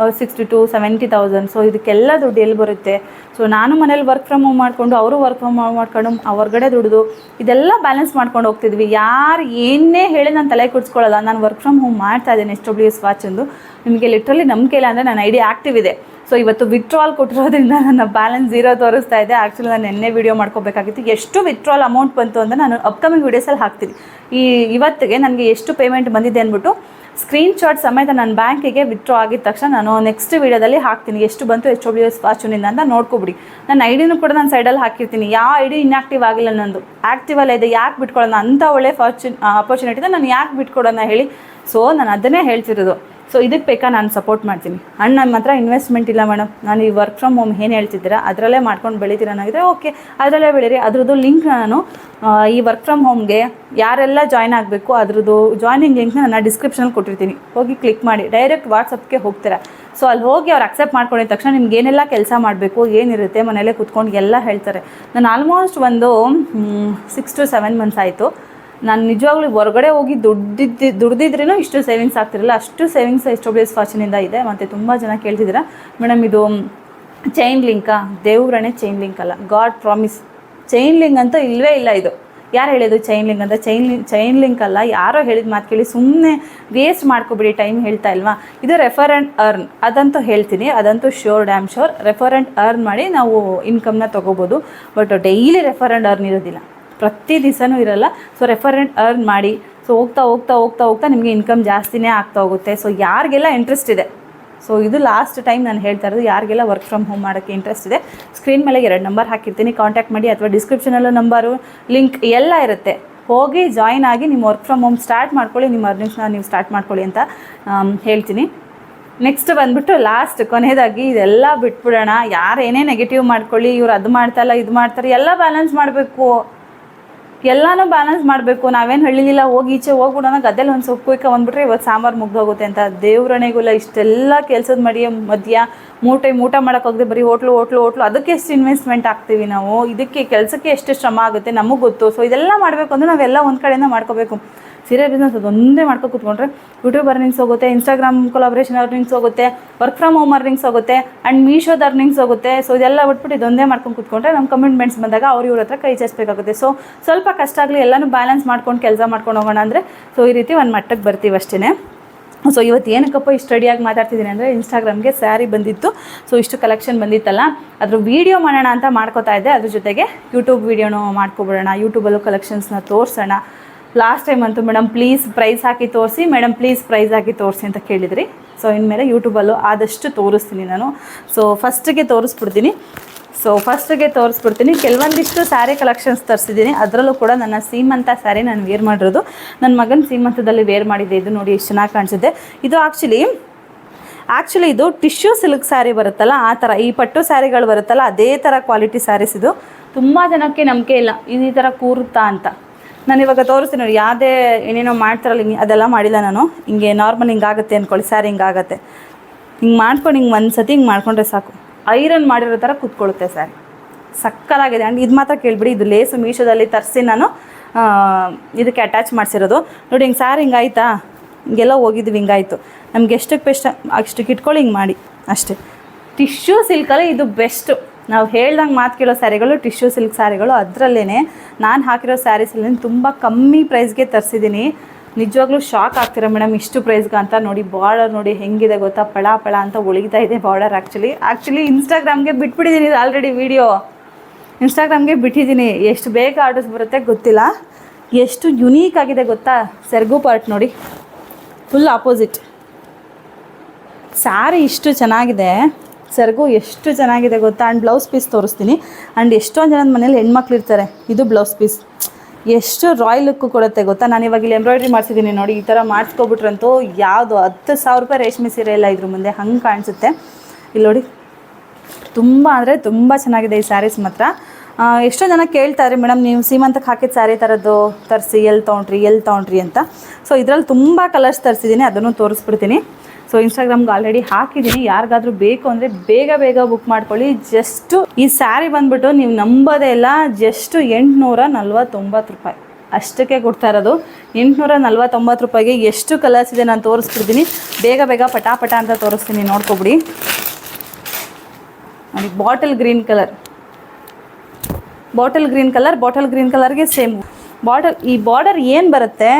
S1: 60,000 to 70,000. ಸೊ ಇದಕ್ಕೆಲ್ಲ ದುಡ್ಡು ಎಲ್ಲಿ ಬರುತ್ತೆ? ಸೊ ನಾನು ಮನೇಲಿ ವರ್ಕ್ ಫ್ರಮ್ ಹೋಮ್ ಮಾಡಿಕೊಂಡು, ಅವರು ವರ್ಕ್ ಫ್ರಮ್ ಹೋಮ್ ಮಾಡ್ಕೊಂಡು ಹೊರಗಡೆ ದುಡಿದು ಇದೆಲ್ಲ ಬ್ಯಾಲೆನ್ಸ್ ಮಾಡ್ಕೊಂಡು ಹೋಗ್ತಿದ್ವಿ. ಯಾರು ಏನೇ ಹೇಳಿ ನಾನು ತಲೆ ಕುಡಿಸ್ಕೊಳ್ಳಲ್ಲ. ನಾನು ವರ್ಕ್ ಫ್ರಮ್ ಹೋಮ್ ಮಾಡ್ತಾ ಇದ್ದೇನೆ SWS ವಾಚಂದು. ನಿಮಗೆ ಲಿಟ್ರಲಿ ನಂಬಿಕೆ ಇಲ್ಲ ಅಂದರೆ ನನ್ನ ಐಡಿ ಆ್ಯಕ್ಟಿವ್ ಇದೆ. ಸೊ ಇವತ್ತು ವಿತ್ಡ್ರಾಲ್ ಕೊಟ್ಟಿರೋದ್ರಿಂದ ನನ್ನ ಬ್ಯಾಲೆನ್ಸ್ 0 ತೋರಿಸ್ತಾ ಇದೆ. ಆ್ಯಕ್ಚುಲಿ ನಾನು ನಿನ್ನೆ ವೀಡಿಯೋ ಮಾಡ್ಕೋಬೇಕಾಗಿತ್ತು. ಎಷ್ಟು ವಿತ್ಡ್ರಾಲ್ ಅಮೌಂಟ್ ಬಂತು ಅಂತ ನಾನು ಅಪ್ಕಮಿಂಗ್ ವೀಡಿಯೋಸಲ್ಲಿ ಹಾಕ್ತೀನಿ. ಇವತ್ತಿಗೆ ನನಗೆ ಎಷ್ಟು ಪೇಮೆಂಟ್ ಬಂದಿದೆ ಅಂದ್ಬಿಟ್ಟು ಸ್ಕ್ರೀನ್ಶಾಟ್ ಸಮೇತ ನನ್ನ ಬ್ಯಾಂಕಿಗೆ ವಿತ್ಡ್ರಾ ಆಗಿದ ತಕ್ಷಣ ನಾನು ನೆಕ್ಸ್ಟ್ ವೀಡಿಯೋದಲ್ಲಿ ಹಾಕ್ತೀನಿ, ಎಷ್ಟು ಬಂತು SWS ವಾಚುನಿಂದ ಅಂತ ನೋಡ್ಕೊಬಿಡಿ. ನನ್ನ ಐಡಿನೂ ಕೂಡ ನಾನು ಸೈಡಲ್ಲಿ ಹಾಕಿರ್ತೀನಿ. ಯಾವ ಐಡಿ ಇನ್ಆ್ಯಕ್ಟಿವ್ ಆಗಿಲ್ಲ, ನಂದು ಆ್ಯಕ್ಟಿವಲ್ಲೇ ಇದೆ. ಯಾಕೆ ಬಿಟ್ಕೊಳ್ಳೋಣ? ಅಂಥ ಒಳ್ಳೆ ಅಪರ್ಚುನಿಟಿನ ನಾನು ಯಾಕೆ ಬಿಟ್ಕೊಡೋಣ ಹೇಳಿ? ಸೊ ನಾನು ಅದನ್ನೇ ಹೇಳ್ತಿರೋದು. ಸೊ ಇದಕ್ಕೆ ಬೇಕಾ ನಾನು ಸಪೋರ್ಟ್ ಮಾಡ್ತೀನಿ. ಅಣ್ಣ ನಮ್ಮ ಹತ್ರ ಇನ್ವೆಸ್ಟ್ಮೆಂಟ್ ಇಲ್ಲ ಮೇಡಮ್, ನಾನು ಈ ವರ್ಕ್ ಫ್ರಮ್ ಹೋಮ್ ಏನು ಹೇಳ್ತಿದ್ದೀರಾ ಅದರಲ್ಲೇ ಮಾಡ್ಕೊಂಡು ಬೆಳಿತೀರ ಅನ್ನೋದಿದ್ರೆ ಓಕೆ, ಅದರಲ್ಲೇ ಬೆಳೀರಿ. ಅದ್ರದ್ದು ಲಿಂಕ್ ನಾನು ಈ ವರ್ಕ್ ಫ್ರಮ್ ಹೋಮ್ಗೆ ಯಾರೆಲ್ಲ ಜಾಯ್ನ್ ಆಗಬೇಕು ಅದ್ರದ್ದು ಜಾಯ್ನಿಂಗ್ ಲಿಂಕ್ನ ನಾನು ಡಿಸ್ಕ್ರಿಪ್ಷನಲ್ಲಿ ಕೊಟ್ಟಿರ್ತೀನಿ. ಹೋಗಿ ಕ್ಲಿಕ್ ಮಾಡಿ ಡೈರೆಕ್ಟ್ ವಾಟ್ಸಪ್ಗೆ ಹೋಗ್ತೀರಾ. ಸೊ ಅಲ್ಲಿ ಹೋಗಿ ಅವ್ರು ಅಕ್ಸೆಪ್ಟ್ ಮಾಡ್ಕೊಂಡಿದ ತಕ್ಷಣ ನಿಮ್ಗೆ ಏನೆಲ್ಲ ಕೆಲಸ ಮಾಡಬೇಕು, ಏನಿರುತ್ತೆ ಮನೇಲೇ ಕೂತ್ಕೊಂಡು ಎಲ್ಲ ಹೇಳ್ತಾರೆ. ನಾನು ಆಲ್ಮೋಸ್ಟ್ ಒಂದು 6 to 7 months ಆಯಿತು. ನಾನು ನಿಜವಾಗ್ಲೂ ಹೊರಗಡೆ ಹೋಗಿ ದುಡ್ದಿದ್ರೂ ಇಷ್ಟು ಸೇವಿಂಗ್ಸ್ ಆಗ್ತಿರಲಿಲ್ಲ. ಅಷ್ಟು ಸೇವಿಂಗ್ಸ್ SWS ವಾಚಿನಿಂದ ಇದೆ. ಮತ್ತು ತುಂಬ ಜನ ಕೇಳ್ತಿದ್ದೀರಾ ಮೇಡಮ್ ಇದು ಚೈನ್ ಲಿಂಕಾ? ದೇವ್ರನೇ ಚೈನ್ ಲಿಂಕ್ ಅಲ್ಲ, ಗಾಡ್ ಪ್ರಾಮಿಸ್. ಚೈನ್ ಲಿಂಕ್ ಅಂತ ಇಲ್ಲವೇ ಇಲ್ಲ. ಇದು ಯಾರು ಹೇಳಿದ್ದು ಚೈನ್ ಲಿಂಕ್ ಅಂತ? ಚೈನ್ ಲಿಂಕ್ ಅಲ್ಲ, ಯಾರೋ ಹೇಳಿದ ಮಾತು ಕೇಳಿ ಸುಮ್ಮನೆ ವೇಸ್ಟ್ ಮಾಡ್ಕೊಬಿಡಿ ಟೈಮ್. ಹೇಳ್ತಾ ಇಲ್ವಾ? ಇದು ರೆಫರ್ ಆ್ಯಂಡ್ ಅರ್ನ್, ಅದಂತೂ ಹೇಳ್ತೀನಿ, ಅದಂತೂ sure, dam sure. Refer and earn ಮಾಡಿ ನಾವು ಇನ್ಕಮ್ನ ತೊಗೋಬೋದು. But daily refer and earn ಇರೋದಿಲ್ಲ, ಪ್ರತಿ ದಿವಸನೂ ಇರಲ್ಲ. ಸೊ ರೆಫರ್ ಆ್ಯಂಡ್ ಅರ್ನ್ ಮಾಡಿ. ಸೊ ಹೋಗ್ತಾ ನಿಮಗೆ ಇನ್ಕಮ್ ಜಾಸ್ತಿನೇ ಆಗ್ತಾ ಹೋಗುತ್ತೆ. ಸೊ ಯಾರಿಗೆಲ್ಲ ಇಂಟ್ರೆಸ್ಟ್ ಇದೆ, ಸೊ ಇದು ಲಾಸ್ಟ್ ಟೈಮ್ ನಾನು ಹೇಳ್ತಾ ಇರೋದು, ಯಾರಿಗೆಲ್ಲ ವರ್ಕ್ ಫ್ರಮ್ ಹೋಮ್ ಮಾಡೋಕ್ಕೆ ಇಂಟ್ರೆಸ್ಟ್ ಇದೆ ಸ್ಕ್ರೀನ್ ಮೇಲೆ 2 ನಂಬರ್ ಹಾಕಿರ್ತೀನಿ, ಕಾಂಟ್ಯಾಕ್ಟ್ ಮಾಡಿ. ಅಥವಾ ಡಿಸ್ಕ್ರಿಪ್ಷನಲ್ಲೂ ನಂಬರು, ಲಿಂಕ್ ಎಲ್ಲ ಇರುತ್ತೆ. ಹೋಗಿ ಜಾಯ್ನ್ ಆಗಿ ನಿಮ್ಮ ವರ್ಕ್ ಫ್ರಮ್ ಹೋಮ್ ಸ್ಟಾರ್ಟ್ ಮಾಡ್ಕೊಳ್ಳಿ, ನಿಮ್ಮ ಅರ್ನಿಂಗ್ಸ್ನ ನೀವು ಸ್ಟಾರ್ಟ್ ಮಾಡ್ಕೊಳ್ಳಿ ಅಂತ ಹೇಳ್ತೀನಿ. ನೆಕ್ಸ್ಟ್ ಬಂದ್ಬಿಟ್ಟು ಲಾಸ್ಟ್ ಕೊನೆಯದಾಗಿ ಇದೆಲ್ಲ ಬಿಟ್ಬಿಡೋಣ. ಯಾರು ಏನೇ ನೆಗೆಟಿವ್ ಮಾಡ್ಕೊಳ್ಳಿ, ಇವ್ರು ಅದು ಮಾಡ್ತಾರಲ್ಲ ಇದು ಮಾಡ್ತಾರೆ, ಎಲ್ಲ ಬ್ಯಾಲೆನ್ಸ್ ಮಾಡಬೇಕು, ಎಲ್ಲನೂ ಬ್ಯಾಲೆನ್ಸ್ ಮಾಡಬೇಕು. ನಾವೇನು ಹೇಳಿಲ್ಲ ಹೋಗಿ ಈಚೆ ಹೋಗ್ಬಿಡೋಣ, ಗದ್ದೆಲಿ ಒಂದು ಸೊಪ್ಪು ಕುಯ್ಕ ಬಂದ್ಬಿಟ್ರೆ ಇವತ್ತು ಸಾಂಬಾರು ಮುಗ್ದೋಗುತ್ತೆ ಅಂತ. ದೇವ್ರಣೆಗುಲ್ಲ ಇಷ್ಟೆಲ್ಲ ಕೆಲಸದ ಮಧ್ಯ 3 ಟೈಮ್ ಊಟ ಮಾಡೋಕ್ಕಾಗದೆ ಬರೀ ಹೋಟ್ಲು ಅದಕ್ಕೆ ಎಷ್ಟು ಇನ್ವೆಸ್ಟ್ಮೆಂಟ್ ಆಗ್ತೀವಿ ನಾವು, ಇದಕ್ಕೆ ಕೆಲಸಕ್ಕೆ ಎಷ್ಟು ಶ್ರಮ ಆಗುತ್ತೆ ನಮಗೆ ಗೊತ್ತು. ಸೊ ಇದೆಲ್ಲ ಮಾಡಬೇಕು ಅಂದರೆ ನಾವೆಲ್ಲ ಒಂದು ಕಡೆಯಿಂದ ಮಾಡ್ಕೋಬೇಕು. ಸೀರೆ ಬಿಸ್ನೆಸ್ ಅದೊಂದೇ ಮಾಡ್ಕೊ ಕೂತ್ಕೊಂಡ್ರೆ ಯೂಟ್ಯೂಬ್ ಅರ್ನಿಂಗ್ಸ್ ಹೋಗುತ್ತೆ, ಇನ್ಸ್ಟಾಗ್ರಾಮ್ ಕೊಲಾಬ್ರೇಷನ್ ಅರ್ನಿಂಗ್ಸ್ ಹೋಗುತ್ತೆ, ವರ್ಕ್ ಫ್ರಮ್ ಹೋಮ್ ಅರ್ನಿಂಗ್ಸ್ ಹೋಗುತ್ತೆ, ಆ್ಯಂಡ್ ಮೀಶೋದ ಅರ್ನಿಂಗ್ಸ್ ಹೋಗುತ್ತೆ. ಸೊ ಇದೆಲ್ಲ ಬಿಟ್ಬಿಟ್ಟು ಇದೊಂದೇ ಮಾಡ್ಕೊಂಡು ಕೂತ್ಕೊಂಡ್ರೆ ನಮ್ಮ ಕಮಿಟ್ಮೆಂಟ್ಸ್ ಬಂದಾಗ ಇವ್ರ ಹತ್ರ ಕೈ ಚಾಚಬೇಕಾಗುತ್ತೆ. ಸೊ ಸ್ವಲ್ಪ ಕಷ್ಟ ಆಗಲಿ, ಎಲ್ಲನೂ ಬ್ಯಾಲೆನ್ಸ್ ಮಾಡ್ಕೊಂಡು ಕೆಲಸ ಮಾಡ್ಕೊಂಡು ಹೋಗೋಣ ಅಂದರೆ ಸೊ ಈ ರೀತಿ ಒಂದು ಮಟ್ಟಕ್ಕೆ ಬರ್ತೀವಿ ಅಷ್ಟೇ. ಸೊ ಇವತ್ತು ಏನಕ್ಕಪ್ಪ ಇಷ್ಟು ರೆಡಿಯಾಗಿ ಮಾತಾಡ್ತಿದ್ದೀನಿ ಅಂದರೆ ಇನ್ಸ್ಟಾಗ್ರಾಮ್ಗೆ ಸ್ಯಾರಿ ಬಂದಿತ್ತು. ಸೊ ಇಷ್ಟು ಕಲೆಕ್ಷನ್ ಬಂದಿತ್ತಲ್ಲ, ಅದ್ರ ವೀಡಿಯೋ ಮಾಡೋಣ ಅಂತ ಮಾಡ್ಕೋತಾ ಇದ್ದೆ. ಅದ್ರ ಜೊತೆಗೆ ಯೂಟ್ಯೂಬ್ ವೀಡಿಯೋನೂ ಮಾಡ್ಕೊಬಿಡೋಣ, ಯೂಟ್ಯೂಬಲ್ಲೂ ಕಲೆಕ್ಷನ್ಸ್ನ ತೋರಿಸೋಣ. ಲಾಸ್ಟ್ ಟೈಮ್ ಅಂತೂ ಮೇಡಮ್ ಪ್ಲೀಸ್ ಪ್ರೈಸ್ ಹಾಕಿ ತೋರಿಸಿ, ಮೇಡಮ್ ಪ್ಲೀಸ್ ಪ್ರೈಸ್ ಹಾಕಿ ತೋರಿಸಿ ಅಂತ ಕೇಳಿದ್ರಿ. ಸೊ ಇನ್ಮೇಲೆ ಯೂಟ್ಯೂಬಲ್ಲೂ ಆದಷ್ಟು ತೋರಿಸ್ತೀನಿ ನಾನು. ಸೊ ಫಸ್ಟಿಗೆ ತೋರಿಸ್ಬಿಡ್ತೀನಿ. ಕೆಲವೊಂದಿಷ್ಟು ಸ್ಯಾರಿ ಕಲೆಕ್ಷನ್ಸ್ ತರಿಸಿದ್ದೀನಿ. ಅದರಲ್ಲೂ ಕೂಡ ನನ್ನ ಸೀಮಂತ ಸ್ಯಾರಿ ನಾನು ವೇರ್ ಮಾಡಿರೋದು, ನನ್ನ ಮಗನ ಸೀಮಂತದಲ್ಲಿ ವೇರ್ ಮಾಡಿದ್ದೆ. ಇದು ನೋಡಿ ಎಷ್ಟು ಚೆನ್ನಾಗಿ ಕಾಣಿಸಿದೆ. ಇದು ಆ್ಯಕ್ಚುಲಿ ಇದು ಟಿಶ್ಯೂ ಸಿಲ್ಕ್ ಸ್ಯಾರಿ ಬರುತ್ತಲ್ಲ, ಆ ಥರ ಈ ಪಟ್ಟು ಸ್ಯಾರಿಗಳು ಬರುತ್ತಲ್ಲ ಅದೇ ಥರ ಕ್ವಾಲಿಟಿ ಸ್ಯಾರೀಸ್ ಇದು. ತುಂಬ ಜನಕ್ಕೆ ನಂಬಿಕೆ ಇಲ್ಲ ಈ ಥರ ಕೂರುತ್ತಾ ಅಂತ. ನಾನು ಇವಾಗ ತೋರಿಸ್ತೀನಿ ನೋಡಿ, ಯಾವುದೇ ಏನೇನೋ ಮಾಡ್ತಾರಲ್ಲ ಅದೆಲ್ಲ ಮಾಡಿಲ್ಲ ನಾನು. ಹಿಂಗೆ ನಾರ್ಮಲ್ ಹಿಂಗಾಗುತ್ತೆ ಅಂದ್ಕೊಳ್ಳಿ, ಸ್ಯಾರಿ ಹಿಂಗಾಗತ್ತೆ, ಹಿಂಗೆ ಮಾಡ್ಕೊಂಡು ಹಿಂಗೆ ಒಂದು ಸತಿ ಹಿಂಗೆ ಮಾಡ್ಕೊಂಡ್ರೆ ಸಾಕು, ಐರನ್ ಮಾಡಿರೋ ಥರ ಕೂತ್ಕೊಳ್ಳುತ್ತೆ ಸ್ಯಾರಿ. ಸಕ್ಕಲಾಗಿದೆ. ಆ್ಯಂಡ್ ಇದು ಮಾತ್ರ ಕೇಳಿಬಿಡಿ, ಇದು ಲೇಸು ಮೀಶೋದಲ್ಲಿ ತರಿಸಿ ನಾನು ಇದಕ್ಕೆ ಅಟ್ಯಾಚ್ ಮಾಡಿಸಿರೋದು. ನೋಡಿ ಹಿಂಗೆ ಸ್ಯಾರಿ ಹಿಂಗಾಯ್ತಾ, ಹಿಂಗೆಲ್ಲ ಹೋಗಿದ್ವಿ, ಹಿಂಗಾಯಿತು. ನಮ್ಗೆ ಎಷ್ಟಕ್ಕೆ ಅಷ್ಟಕ್ಕೆ ಇಟ್ಕೊಳ್ಳಿ, ಹಿಂಗೆ ಮಾಡಿ ಅಷ್ಟೇ. ಟಿಶ್ಯೂ ಸಿಲ್ಕಲ್ಲಿ ಇದು ಬೆಸ್ಟು. ನಾವು ಹೇಳ್ದಂಗೆ ಮಾತು ಕೇಳೋ ಸ್ಯಾರಿಗಳು ಟಿಶ್ಯೂ ಸಿಲ್ಕ್ ಸ್ಯಾರಿಗಳು. ಅದರಲ್ಲೇ ನಾನು ಹಾಕಿರೋ ಸ್ಯಾರೀಸಲ್ಲಿ ತುಂಬ ಕಮ್ಮಿ ಪ್ರೈಸ್ಗೆ ತರಿಸಿದ್ದೀನಿ. ನಿಜವಾಗ್ಲೂ ಶಾಕ್ ಆಗ್ತೀರಾ ಮೇಡಮ್ ಇಷ್ಟು ಪ್ರೈಸ್ಗೆ ಅಂತ. ನೋಡಿ ಬಾರ್ಡರ್ ನೋಡಿ ಹೆಂಗಿದೆ ಗೊತ್ತಾ, ಪಳ ಅಂತ ಒಳಗ್ತಾ ಇದೆ ಬಾರ್ಡರ್. ಆ್ಯಕ್ಚುಲಿ ಇನ್ಸ್ಟಾಗ್ರಾಮ್ಗೆ ಬಿಟ್ಬಿಟ್ಟಿದ್ದೀನಿ, ಇದು ಆಲ್ರೆಡಿ ವೀಡಿಯೋ ಇನ್ಸ್ಟಾಗ್ರಾಮ್ಗೆ ಬಿಟ್ಟಿದ್ದೀನಿ. ಎಷ್ಟು ಬೇಗ ಆರ್ಡರ್ಸ್ ಬರುತ್ತೆ ಗೊತ್ತಿಲ್ಲ. ಎಷ್ಟು ಯುನೀಕ್ ಆಗಿದೆ ಗೊತ್ತಾ, ಸೆರ್ಗು ಪಾರ್ಟ್ ನೋಡಿ, ಫುಲ್ ಆಪೋಸಿಟ್ ಸ್ಯಾರಿ ಇಷ್ಟು ಚೆನ್ನಾಗಿದೆ. ಸೆರಗು ಎಷ್ಟು ಚೆನ್ನಾಗಿದೆ ಗೊತ್ತಾ. ಆ್ಯಂಡ್ ಬ್ಲೌಸ್ ಪೀಸ್ ತೋರಿಸ್ತೀನಿ. ಆ್ಯಂಡ್ ಎಷ್ಟೊಂದು ಜನದ ಮನೇಲಿ ಹೆಣ್ಮಕ್ಳು ಇರ್ತಾರೆ, ಇದು ಬ್ಲೌಸ್ ಪೀಸ್ ಎಷ್ಟು ರಾಯಲ್ ಲುಕ್ಕು ಕೊಡುತ್ತೆ ಗೊತ್ತಾ. ನಾನು ಇವಾಗ ಇಲ್ಲಿ ಎಂಬ್ರಾಯ್ಡ್ರಿ ಮಾಡಿಸಿದ್ದೀನಿ ನೋಡಿ, ಈ ಥರ ಮಾಡಿಸ್ಕೊಬಿಟ್ರಂತೂ ಯಾವುದು 10,000 ರೂಪಾಯಿ ರೇಷ್ಮೆ ಸೀರೆ ಇಲ್ಲ ಇದ್ರ ಮುಂದೆ, ಹಂಗೆ ಕಾಣಿಸುತ್ತೆ. ಇಲ್ಲಿ ನೋಡಿ, ತುಂಬ ಅಂದರೆ ತುಂಬ ಚೆನ್ನಾಗಿದೆ ಈ ಸ್ಯಾರೀಸ್ ಮಾತ್ರ. ಎಷ್ಟೋ ಜನ ಕೇಳ್ತಾರೆ, ಮೇಡಮ್ ನೀವು ಸೀಮಂತಕ್ಕೆ ಹಾಕಿದ ಸ್ಯಾರಿ ಥರದ್ದು ತರಿಸಿ ಎಲ್ಲಿ ತೊಗೊಂಡ್ರಿ ಅಂತ. ಸೊ ಇದರಲ್ಲಿ ತುಂಬ ಕಲರ್ಸ್ ತರಿಸಿದ್ದೀನಿ, ಅದನ್ನು ತೋರಿಸ್ಬಿಡ್ತೀನಿ. ಸೊ ಇನ್ಸ್ಟಾಗ್ರಾಮ್ಗೆ ಆಲ್ರೆಡಿ ಹಾಕಿದ್ದೀನಿ, ಯಾರಿಗಾದ್ರೂ ಬೇಕು ಅಂದರೆ ಬೇಗ ಬುಕ್ ಮಾಡ್ಕೊಳ್ಳಿ. ಜಸ್ಟು ಈ ಸ್ಯಾರಿ ಬಂದುಬಿಟ್ಟು ನೀವು ನಂಬೋದೇ ಇಲ್ಲ, ಜಸ್ಟು 849 ರೂಪಾಯಿ ಅಷ್ಟಕ್ಕೆ ಕೊಡ್ತಾ ಇರೋದು. 849 ರೂಪಾಯಿಗೆ ಎಷ್ಟು ಕಲರ್ಸ್ ಇದೆ ನಾನು ತೋರಿಸ್ಬಿಡ್ತೀನಿ. ಬೇಗ ಪಟಾಪಟ ಅಂತ ತೋರಿಸ್ತೀನಿ, ನೋಡ್ಕೊಬಿಡಿ. ನೋಡಿ, ಬಾಟಲ್ ಗ್ರೀನ್ ಕಲರ್ಗೆ ಸೇಮ್ ಈ ಬಾರ್ಡರ್ ಏನು ಬರುತ್ತೆ,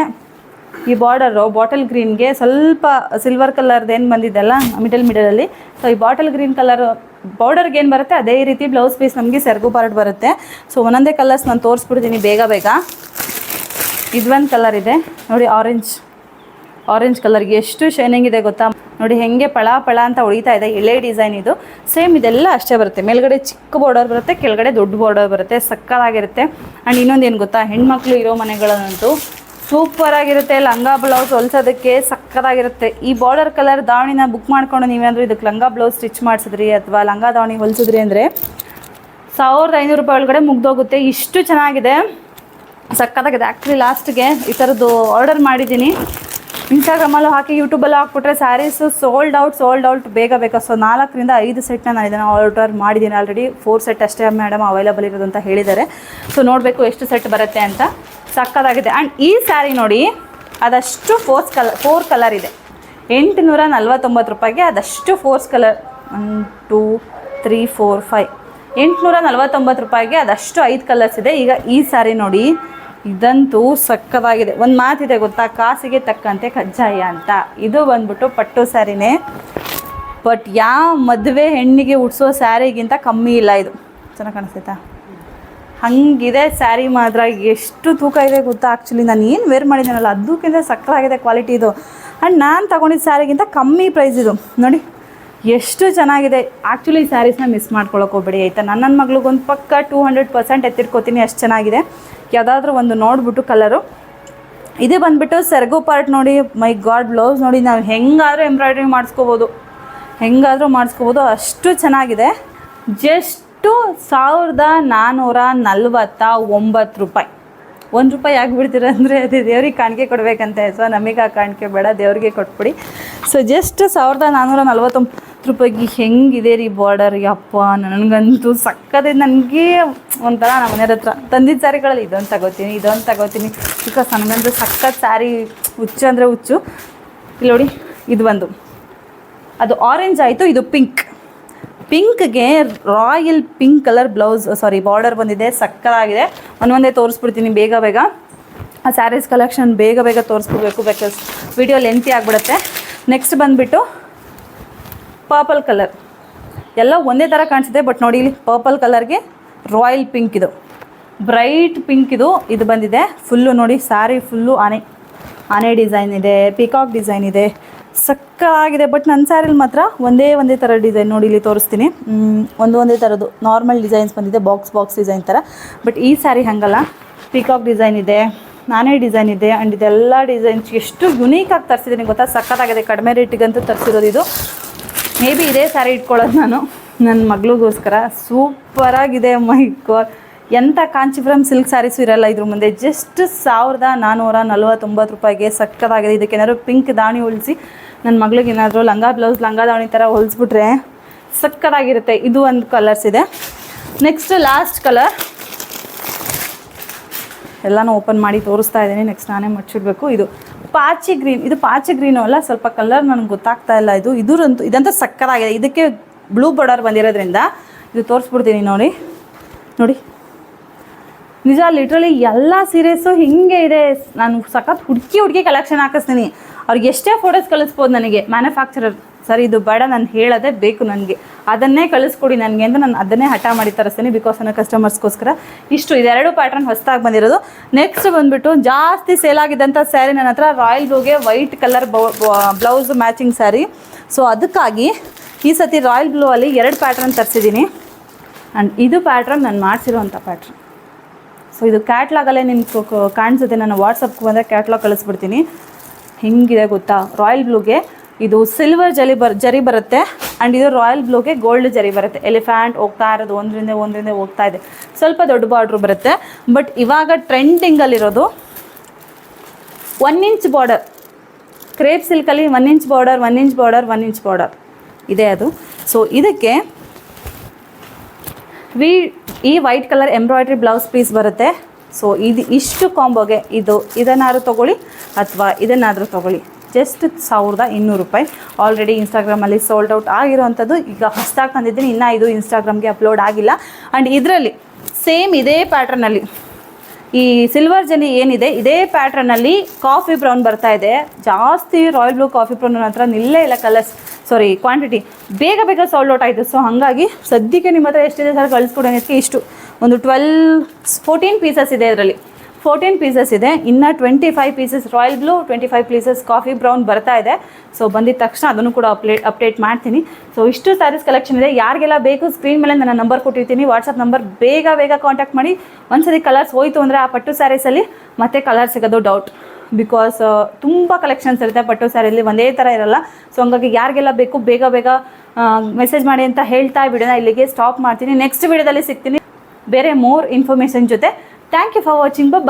S1: ಈ ಬಾಟಲ್ ಗ್ರೀನ್ಗೆ ಸ್ವಲ್ಪ ಸಿಲ್ವರ್ ಕಲರ್ದು ಏನು ಬಂದಿದ್ದೆಲ್ಲ ಮಿಡಲಲ್ಲಿ, ಸೊ ಈ ಬಾಟಲ್ ಗ್ರೀನ್ ಕಲರ್ ಬಾರ್ಡರ್ಗೆ ಏನು ಬರುತ್ತೆ ಅದೇ ರೀತಿ ಬ್ಲೌಸ್ ಪೀಸ್ ನಮಗೆ ಸೆರಗು ಪಾರ್ಟ್ ಬರುತ್ತೆ. ಸೊ ಒಂದೊಂದೇ ಕಲರ್ಸ್ ನಾನು ತೋರಿಸ್ಬಿಡ್ತೀನಿ ಬೇಗ. ಇದೊಂದು ಕಲರ್ ಇದೆ ನೋಡಿ, ಆರೆಂಜ್ ಕಲರ್ಗೆ ಎಷ್ಟು ಶೈನಿಂಗ್ ಇದೆ ಗೊತ್ತಾ. ನೋಡಿ ಹೆಂಗೆ ಪಳ ಅಂತ ಹೊಡಿತಾ ಇದೆ, ಎಳೆ ಡಿಸೈನ್ ಇದು. ಸೇಮ್ ಇದೆಲ್ಲ ಅಷ್ಟೇ ಬರುತ್ತೆ, ಮೇಲ್ಗಡೆ ಚಿಕ್ಕ ಬಾರ್ಡರ್ ಬರುತ್ತೆ, ಕೆಳಗಡೆ ದೊಡ್ಡ ಬಾರ್ಡರ್ ಬರುತ್ತೆ, ಸಕ್ಕತ್ತಾಗಿರುತ್ತೆ. ಆ್ಯಂಡ್ ಇನ್ನೊಂದೇನು ಗೊತ್ತಾ, ಹೆಣ್ಮಕ್ಳು ಇರೋ ಮನೆಗಳಂತೂ ಸೂಪರಾಗಿರುತ್ತೆ. ಲಂಗ ಬ್ಲೌಸ್ ಹೊಲ್ಸೋದಕ್ಕೆ ಸಕ್ಕತ್ತಾಗಿರುತ್ತೆ. ಈ ಬಾರ್ಡರ್ ಕಲರ್ ದಾವಣಿನ ಬುಕ್ ಮಾಡ್ಕೊಂಡು ನೀವೇನಾದರೂ ಇದಕ್ಕೆ ಲಂಗ ಬ್ಲೌಸ್ ಸ್ಟಿಚ್ ಮಾಡಿಸಿದ್ರಿ ಅಥವಾ ಲಂಗ ದಾವಣಿ ಹೊಲಿಸಿದ್ರಿ ಅಂದರೆ 1500 ರೂಪಾಯಿ ಒಳಗಡೆ ಮುಗ್ದೋಗುತ್ತೆ. ಇಷ್ಟು ಚೆನ್ನಾಗಿದೆ, ಸಕ್ಕತ್ತಾಗಿದೆ. ಆ್ಯಕ್ಚುಲಿ ಲಾಸ್ಟ್ಗೆ ಈ ಥರದ್ದು ಆರ್ಡರ್ ಮಾಡಿದ್ದೀನಿ, ಇನ್ಸ್ಟಾಗ್ರಾಮಲ್ಲೂ ಹಾಕಿ ಯೂಟ್ಯೂಬಲ್ಲೂ ಹಾಕ್ಬಿಟ್ರೆ ಸ್ಯಾರೀಸು ಸೋಲ್ಡ್ ಔಟ್ ಬೇಗ. ಸೊ 4 ರಿಂದ 5 ಸೆಟ್ನ ನಾನು ಇದನ್ನು ಆರ್ಡರ್ ಮಾಡಿದ್ದೀನಿ ಆಲ್ರೆಡಿ. 4 ಸೆಟ್ ಅಷ್ಟೇ ಮೇಡಮ್ ಅವೈಲೇಬಲ್ ಇರೋದು ಅಂತ ಹೇಳಿದ್ದಾರೆ. ಸೊ ನೋಡಬೇಕು ಎಷ್ಟು ಸೆಟ್ ಬರುತ್ತೆ ಅಂತ. ಸಕ್ಕತ್ತಾಗಿದೆ. ಆ್ಯಂಡ್ ಈ ಸ್ಯಾರಿ ನೋಡಿ, ಅದಷ್ಟು 4 ಕಲರ್ ಇದೆ. 849 ರೂಪಾಯಿಗೆ ಅದಷ್ಟು 4 ಕಲರ್ 1 2 3 4 5 849 ರೂಪಾಯಿಗೆ ಅದಷ್ಟು 5 ಕಲರ್ಸ್ ಇದೆ. ಈಗ ಈ ಸ್ಯಾರಿ ನೋಡಿ, ಇದಂತೂ ಸಕ್ಕತ್ತಾಗಿದೆ. ಒಂದು ಮಾತಿದೆ ಗೊತ್ತಾ, ಕಾಸಿಗೆ ತಕ್ಕಂತೆ ಕಜ್ಜಾಯ ಅಂತ. ಇದು ಬಂದ್ಬಿಟ್ಟು ಪಟ್ಟು ಸ್ಯಾರಿನೇ, ಬಟ್ ಯಾವ ಮದುವೆ ಹೆಣ್ಣಿಗೆ ಉಡ್ಸೋ ಸ್ಯಾರಿಗಿಂತ ಕಮ್ಮಿ ಇಲ್ಲ ಇದು. ಚೆನ್ನಾಗಿ ಕಾಣಿಸ್ತೈತಾ? ಹಂಗಿದೆ ಸ್ಯಾರಿ ಮಾತ್ರ. ಎಷ್ಟು ತೂಕ ಇದೆ ಗೊತ್ತಾ. ಆ್ಯಕ್ಚುಲಿ ನಾನು ಏನು ವೇರ್ ಮಾಡಿದ್ದೀನಲ್ಲ ಅದಕ್ಕಿಂತ ಸಕ್ಕತ್ತಾಗಿದೆ ಕ್ವಾಲಿಟಿ ಇದು. ಆ್ಯಂಡ್ ನಾನು ತೊಗೊಂಡಿದ್ದ ಸ್ಯಾರಿಗಿಂತ ಕಮ್ಮಿ ಪ್ರೈಸ್ ಇದು. ನೋಡಿ ಎಷ್ಟು ಚೆನ್ನಾಗಿದೆ. ಆ್ಯಕ್ಚುಲಿ ಈ ಸ್ಯಾರೀಸ್ನ ಮಿಸ್ ಮಾಡ್ಕೊಳಕ್ಕೆ ಹೋಗ್ಬೇಡಿ ಆಯಿತಾ. ನನ್ನ ಮಗಳಿಗೊಂದು ಪಕ್ಕ 200% ಎತ್ತಿಟ್ಕೋತೀನಿ, ಅಷ್ಟು ಚೆನ್ನಾಗಿದೆ. ಯಾವುದಾದ್ರೂ ಒಂದು ನೋಡಿಬಿಟ್ಟು ಕಲರು. ಇದು ಬಂದುಬಿಟ್ಟು ಸೆರಗು ಪಾರ್ಟ್ ನೋಡಿ, ಮೈ ಗಾಡ್. ಬ್ಲೌಸ್ ನೋಡಿ, ನಾವು ಹೆಂಗಾದರೂ ಎಂಬ್ರಾಯ್ಡ್ರಿ ಮಾಡಿಸ್ಕೋಬೋದು, ಅಷ್ಟು ಚೆನ್ನಾಗಿದೆ. ಜಸ್ಟು 1449 ರೂಪಾಯಿ. 1 ರೂಪಾಯಿ ಯಾಕೆ ಬಿಡ್ತೀರ ಅಂದರೆ ಅದೇ ದೇವ್ರಿಗೆ ಕಾಣಿಕೆ ಕೊಡಬೇಕಂತೆ. ಸೊ ನಮಗೆ ಆ ಕಾಣಿಕೆ ಬೇಡ, ದೇವ್ರಿಗೆ ಕೊಟ್ಬಿಡಿ. ಸೊ ಜಸ್ಟ್ 1449 ರೂಪಾಯಿಗೆ ಹೆಂಗಿದೆ ರೀ ಬಾರ್ಡರ್. ಯಪ್ಪ, ನನಗಂತೂ ಸಕ್ಕದೆ. ನನಗೆ ಒಂಥರ ನಮ್ಮ ಮನೆಯವ್ರ ಹತ್ರ ತಂದಿದ್ದ ಸ್ಯಾರಿಗಳಲ್ಲಿ ಇದೊಂದು ತಗೋತೀನಿ ಬಿಕಾಸ್ ನನಗಂತೂ ಸಕ್ಕತ್ ಸ್ಯಾರಿ ಹುಚ್ಚು ಅಂದರೆ ಹುಚ್ಚು. ಇಲ್ಲಿ ನೋಡಿ, ಇದು ಅದು ಆರೆಂಜ್ ಆಯಿತು, ಇದು ಪಿಂಕ್ಗೆ ರಾಯಲ್ ಪಿಂಕ್ ಕಲರ್ ಬಾರ್ಡರ್ ಬಂದಿದೆ, ಸಕ್ಕತ್ತಾಗಿದೆ. ಒಂದೇ ತೋರಿಸ್ಬಿಡ್ತೀನಿ ಬೇಗ. ಆ ಸ್ಯಾರೀಸ್ ಕಲೆಕ್ಷನ್ ಬೇಗ ತೋರಿಸ್ಬಿಡ್ಬೇಕು, ಬಿಕಾಸ್ ವಿಡಿಯೋ ಲೆಂತಿ ಆಗಿಬಿಡುತ್ತೆ. ನೆಕ್ಸ್ಟ್ ಬಂದುಬಿಟ್ಟು ಪರ್ಪಲ್ ಕಲರ್. ಎಲ್ಲ ಒಂದೇ ಥರ ಕಾಣಿಸುತ್ತೆ, ಬಟ್ ನೋಡಿ ಇಲ್ಲಿ ಪರ್ಪಲ್ ಕಲರ್ಗೆ ರಾಯಲ್ ಪಿಂಕ್, ಇದು ಬ್ರೈಟ್ ಪಿಂಕ್ ಇದು ಬಂದಿದೆ. ಫುಲ್ಲು ನೋಡಿ, ಸ್ಯಾರಿ ಫುಲ್ಲು ಆನೆ ಡಿಸೈನ್ ಇದೆ, ಪಿಕಾಕ್ ಡಿಸೈನ್ ಇದೆ, ಸಕ್ಕತ್ತಾಗಿದೆ. ಬಟ್ ನನ್ನ ಸ್ಯಾರಿಲಿ ಮಾತ್ರ ಒಂದೇ ಥರ ಡಿಸೈನ್ ನೋಡಿ, ಇಲ್ಲಿ ತೋರಿಸ್ತೀನಿ. ಒಂದೇ ಥರದ್ದು ನಾರ್ಮಲ್ ಡಿಸೈನ್ಸ್ ಬಂದಿದೆ, ಬಾಕ್ಸ್ ಡಿಸೈನ್ ಥರ. ಬಟ್ ಈ ಸ್ಯಾರಿ ಹಾಗಲ್ಲ, ಪಿಕಾಕ್ ಡಿಸೈನ್ ಇದೆ, ನಾನೇ ಡಿಸೈನ್ ಇದೆ. ಆ್ಯಂಡ್ ಇದೆಲ್ಲ ಡಿಸೈನ್ಸ್ ಎಷ್ಟು ಯುನೀಕಾಗಿ ತರಿಸಿದ್ದೀನಿ ಗೊತ್ತಾ, ಸಕ್ಕತ್ತಾಗಿದೆ. ಕಡಿಮೆ ರೇಟಿಗಂತೂ ತರಿಸಿರೋದು ಇದು. ಮೇ ಬಿ ಇದೇ ಸ್ಯಾರಿ ಇಟ್ಕೊಳ್ಳೋದು ನಾನು ನನ್ನ ಮಗಳಿಗೋಸ್ಕರ. ಸೂಪರಾಗಿದೆ. ಮೈ ಗಾಡ್, ಎಂಥ ಕಾಂಚಿಪುರಂ ಸಿಲ್ಕ್ ಸ್ಯಾರೀಸು ಇರಲ್ಲ ಇದ್ರ ಮುಂದೆ. ಜಸ್ಟ್ 1449 ರೂಪಾಯಿಗೆ ಸಕ್ಕತ್ತಾಗಿದೆ. ಇದಕ್ಕೇನಾದ್ರು ಪಿಂಕ್ ದಾವಣಿ ಹೊಲಿಸಿ ನನ್ನ ಮಗಳಿಗೆ ಏನಾದರೂ ಲಂಗ ದಾವಣಿ ಥರ ಹೊಲಿಸ್ಬಿಟ್ರೆ ಸಕ್ಕತ್ತಾಗಿರುತ್ತೆ. ಇದು ಒಂದು ಕಲರ್ಸ್ ಇದೆ. ನೆಕ್ಸ್ಟ್ ಲಾಸ್ಟ್ ಕಲರ್ ಎಲ್ಲನೂ ಓಪನ್ ಮಾಡಿ ತೋರಿಸ್ತಾ ಇದ್ದೀನಿ. ನೆಕ್ಸ್ಟ್ ನಾನೇ ಮುಚ್ಚಿಡ್ಬೇಕು. ಇದು ಪಾಚಿ ಗ್ರೀನು ಅಲ್ಲ, ಸ್ವಲ್ಪ ಕಲರ್ ನನಗೆ ಗೊತ್ತಾಗ್ತಾ ಇಲ್ಲ. ಇದಂತೂ ಸಕ್ಕತ್ತಾಗಿದೆ. ಇದಕ್ಕೆ ಬ್ಲೂ ಬಾರ್ಡರ್ ಬಂದಿರೋದ್ರಿಂದ ಇದು ತೋರಿಸ್ಬಿಡ್ತೀನಿ ನೋಡಿ. ನಿಜ, ಲಿಟ್ರಲಿ ಎಲ್ಲ ಸೀರೆಸು ಹಿಂಗೆ ಇದೆ. ನಾನು ಸಖತ್ ಹುಡುಕಿ ಕಲೆಕ್ಷನ್ ಹಾಕಿಸ್ತೀನಿ. ಅವ್ರಿಗೆ ಎಷ್ಟೇ ಫೋಟೋಸ್ ಕಳಿಸ್ಬೋದು ನನಗೆ ಮ್ಯಾನುಫ್ಯಾಕ್ಚರರ್. ಸರ್ ಇದು ಬೇಡ, ನಾನು ಹೇಳೋದೇ ಬೇಕು, ನನಗೆ ಅದನ್ನೇ ಕಳಿಸ್ಕೊಡಿ ನನಗೆ ಅಂತ ನಾನು ಅದನ್ನೇ ಹಠ ಮಾಡಿ ತರಿಸ್ತೀನಿ. ಬಿಕಾಸ್ ನನ್ನ ಕಸ್ಟಮರ್ಸ್ಗೋಸ್ಕರ ಇದೆರಡು ಪ್ಯಾಟ್ರನ್ ಹೊಸದಾಗಿ ಬಂದಿರೋದು. ನೆಕ್ಸ್ಟ್ ಬಂದುಬಿಟ್ಟು ಜಾಸ್ತಿ ಸೇಲ್ ಆಗಿದ್ದಂಥ ಸ್ಯಾರಿ ನನ್ನ ಹತ್ರ ರಾಯಲ್ ಬ್ಲೂಗೆ white colour blouse matching sari. So ಅದಕ್ಕಾಗಿ ಈ ಸತಿ ರಾಯಲ್ ಬ್ಲೂ ಅಲ್ಲಿ 2 ಪ್ಯಾಟ್ರನ್ ತರಿಸಿದ್ದೀನಿ. ಆ್ಯಂಡ್ ಇದು ಪ್ಯಾಟ್ರನ್ ನಾನು ಮಾಡಿಸಿರೋಂಥ ಪ್ಯಾಟ್ರನ್. ಸೊ ಇದು ಕ್ಯಾಟ್ಲಾಗಲ್ಲೇ ನಿಮ್ಗೆ ಕಾಣಿಸುತ್ತೆ. ನಾನು ವಾಟ್ಸಪ್ಗೆ ಬಂದರೆ ಕ್ಯಾಟ್ಲಾಗ್ ಕಳಿಸ್ಬಿಡ್ತೀನಿ. ಹಿಂಗಿದೆ ಗೊತ್ತಾ, ರಾಯಲ್ ಬ್ಲೂಗೆ ಇದು ಸಿಲ್ವರ್ ಜರಿ ಬರುತ್ತೆ. ಆ್ಯಂಡ್ ಇದು ರಾಯಲ್ ಬ್ಲೂಗೆ ಗೋಲ್ಡ್ ಜರಿ ಬರುತ್ತೆ. ಎಲಿಫ್ಯಾಂಟ್ ಹೋಗ್ತಾ ಇರೋದು ಒಂದರಿಂದ ಹೋಗ್ತಾ ಇದೆ. ಸ್ವಲ್ಪ ದೊಡ್ಡ ಬಾರ್ಡ್ರು ಬರುತ್ತೆ. ಬಟ್ ಇವಾಗ ಟ್ರೆಂಡಿಂಗಲ್ಲಿರೋದು 1 ಇಂಚ್ ಬಾರ್ಡರ್, ಕ್ರೇಪ್ ಸಿಲ್ಕಲ್ಲಿ 1 inch border 1 inch border 1 inch border ಇದೆ ಅದು. ಸೊ ಇದಕ್ಕೆ ಈ white colour embroidery blouse piece ಬರುತ್ತೆ. ಸೊ ಇದು ಇಷ್ಟು ಕಾಂಬೋಗೆ ಇದನ್ನಾದರೂ ತೊಗೊಳ್ಳಿ ಅಥವಾ ಇದನ್ನಾದರೂ ತೊಗೊಳ್ಳಿ. ಜಸ್ಟ್ 1200 ರೂಪಾಯಿ. ಆಲ್ರೆಡಿ ಇನ್ಸ್ಟಾಗ್ರಾಮಲ್ಲಿ ಸೋಲ್ಡ್ ಔಟ್ ಆಗಿರೋವಂಥದ್ದು. ಈಗ ಹೊಸದಾಗಿ ತಂದಿದ್ದೀನಿ, ಇನ್ನೂ ಇದು ಇನ್ಸ್ಟಾಗ್ರಾಮ್ಗೆ ಅಪ್ಲೋಡ್ ಆಗಿಲ್ಲ. ಆ್ಯಂಡ್ ಇದರಲ್ಲಿ ಸೇಮ್ ಇದೇ ಪ್ಯಾಟ್ರನಲ್ಲಿ ಈ ಸಿಲ್ವರ್ ಜರಿ ಏನಿದೆ ಇದೇ ಪ್ಯಾಟ್ರನಲ್ಲಿ ಕಾಫಿ ಬ್ರೌನ್ ಬರ್ತಾ ಇದೆ. ಜಾಸ್ತಿ ರಾಯಲ್ ಬ್ಲೂ ಕಾಫಿ ಬ್ರೌನ್ ಹತ್ರ ನಿಲ್ಲೇ ಇಲ್ಲ ಕ್ವಾಂಟಿಟಿ ಬೇಗ ಸೋಲ್ಡ್ ಔಟ್ ಆಯಿತು. ಸೊ ಹಾಗಾಗಿ ಸದ್ಯಕ್ಕೆ ನಿಮ್ಮ ಹತ್ರ ಎಷ್ಟಿದೆ ಸರ್ ಕಳಿಸ್ಕೊಡೋದಕ್ಕೆ ಇಷ್ಟು ಒಂದು 14 ಪೀಸಸ್ ಇದೆ. ಇದರಲ್ಲಿ 14 ಪೀಸಸ್ ಇದೆ. ಇನ್ನು 25 pieces royal blue, 25 pieces coffee brown ಬರ್ತಾ ಇದೆ. ಸೊ ಬಂದಿದ ತಕ್ಷಣ ಅದನ್ನು ಕೂಡ ಅಪ್ಡೇಟ್ ಮಾಡ್ತೀನಿ. ಸೊ ಇಷ್ಟು ಸ್ಯಾರೀಸ್ ಕಲೆಕ್ಷನ್ ಇದೆ. ಯಾರಿಗೆಲ್ಲ ಬೇಕು ಸ್ಕ್ರೀನ್ ಮೇಲೆ ನನ್ನ ನಂಬರ್ ಕೊಟ್ಟಿರ್ತೀನಿ, ವಾಟ್ಸಪ್ ನಂಬರ್. ಬೇಗ ಕಾಂಟ್ಯಾಕ್ಟ್ ಮಾಡಿ. ಒಂದ್ಸರಿ ಕಲರ್ಸ್ ಹೋಯಿತು ಅಂದರೆ ಆ ಪಟ್ಟು ಸ್ಯಾರೀಸಲ್ಲಿ ಮತ್ತೆ ಕಲರ್ ಸಿಗೋದು ಡೌಟ್. ಬಿಕಾಸ್ ತುಂಬ ಕಲೆಕ್ಷನ್ಸ್ ಇರುತ್ತೆ ಪಟ್ಟು ಸ್ಯಾರಿಯಲ್ಲಿ, ಒಂದೇ ಥರ ಇರಲ್ಲ. ಸೊ ಹಂಗಾಗಿ ಯಾರಿಗೆಲ್ಲ ಬೇಕು ಬೇಗ ಮೆಸೇಜ್ ಮಾಡಿ ಅಂತ ಹೇಳ್ತಾ ವಿಡಿಯೋನ ಇಲ್ಲಿಗೆ ಸ್ಟಾಪ್ ಮಾಡ್ತೀನಿ. ನೆಕ್ಸ್ಟ್ ವಿಡಿಯೋದಲ್ಲಿ ಸಿಗ್ತೀನಿ ಬೇರೆ ಮೋರ್ ಇನ್ಫಾರ್ಮೇಷನ್ ಜೊತೆ. Thank you for watching. Bye.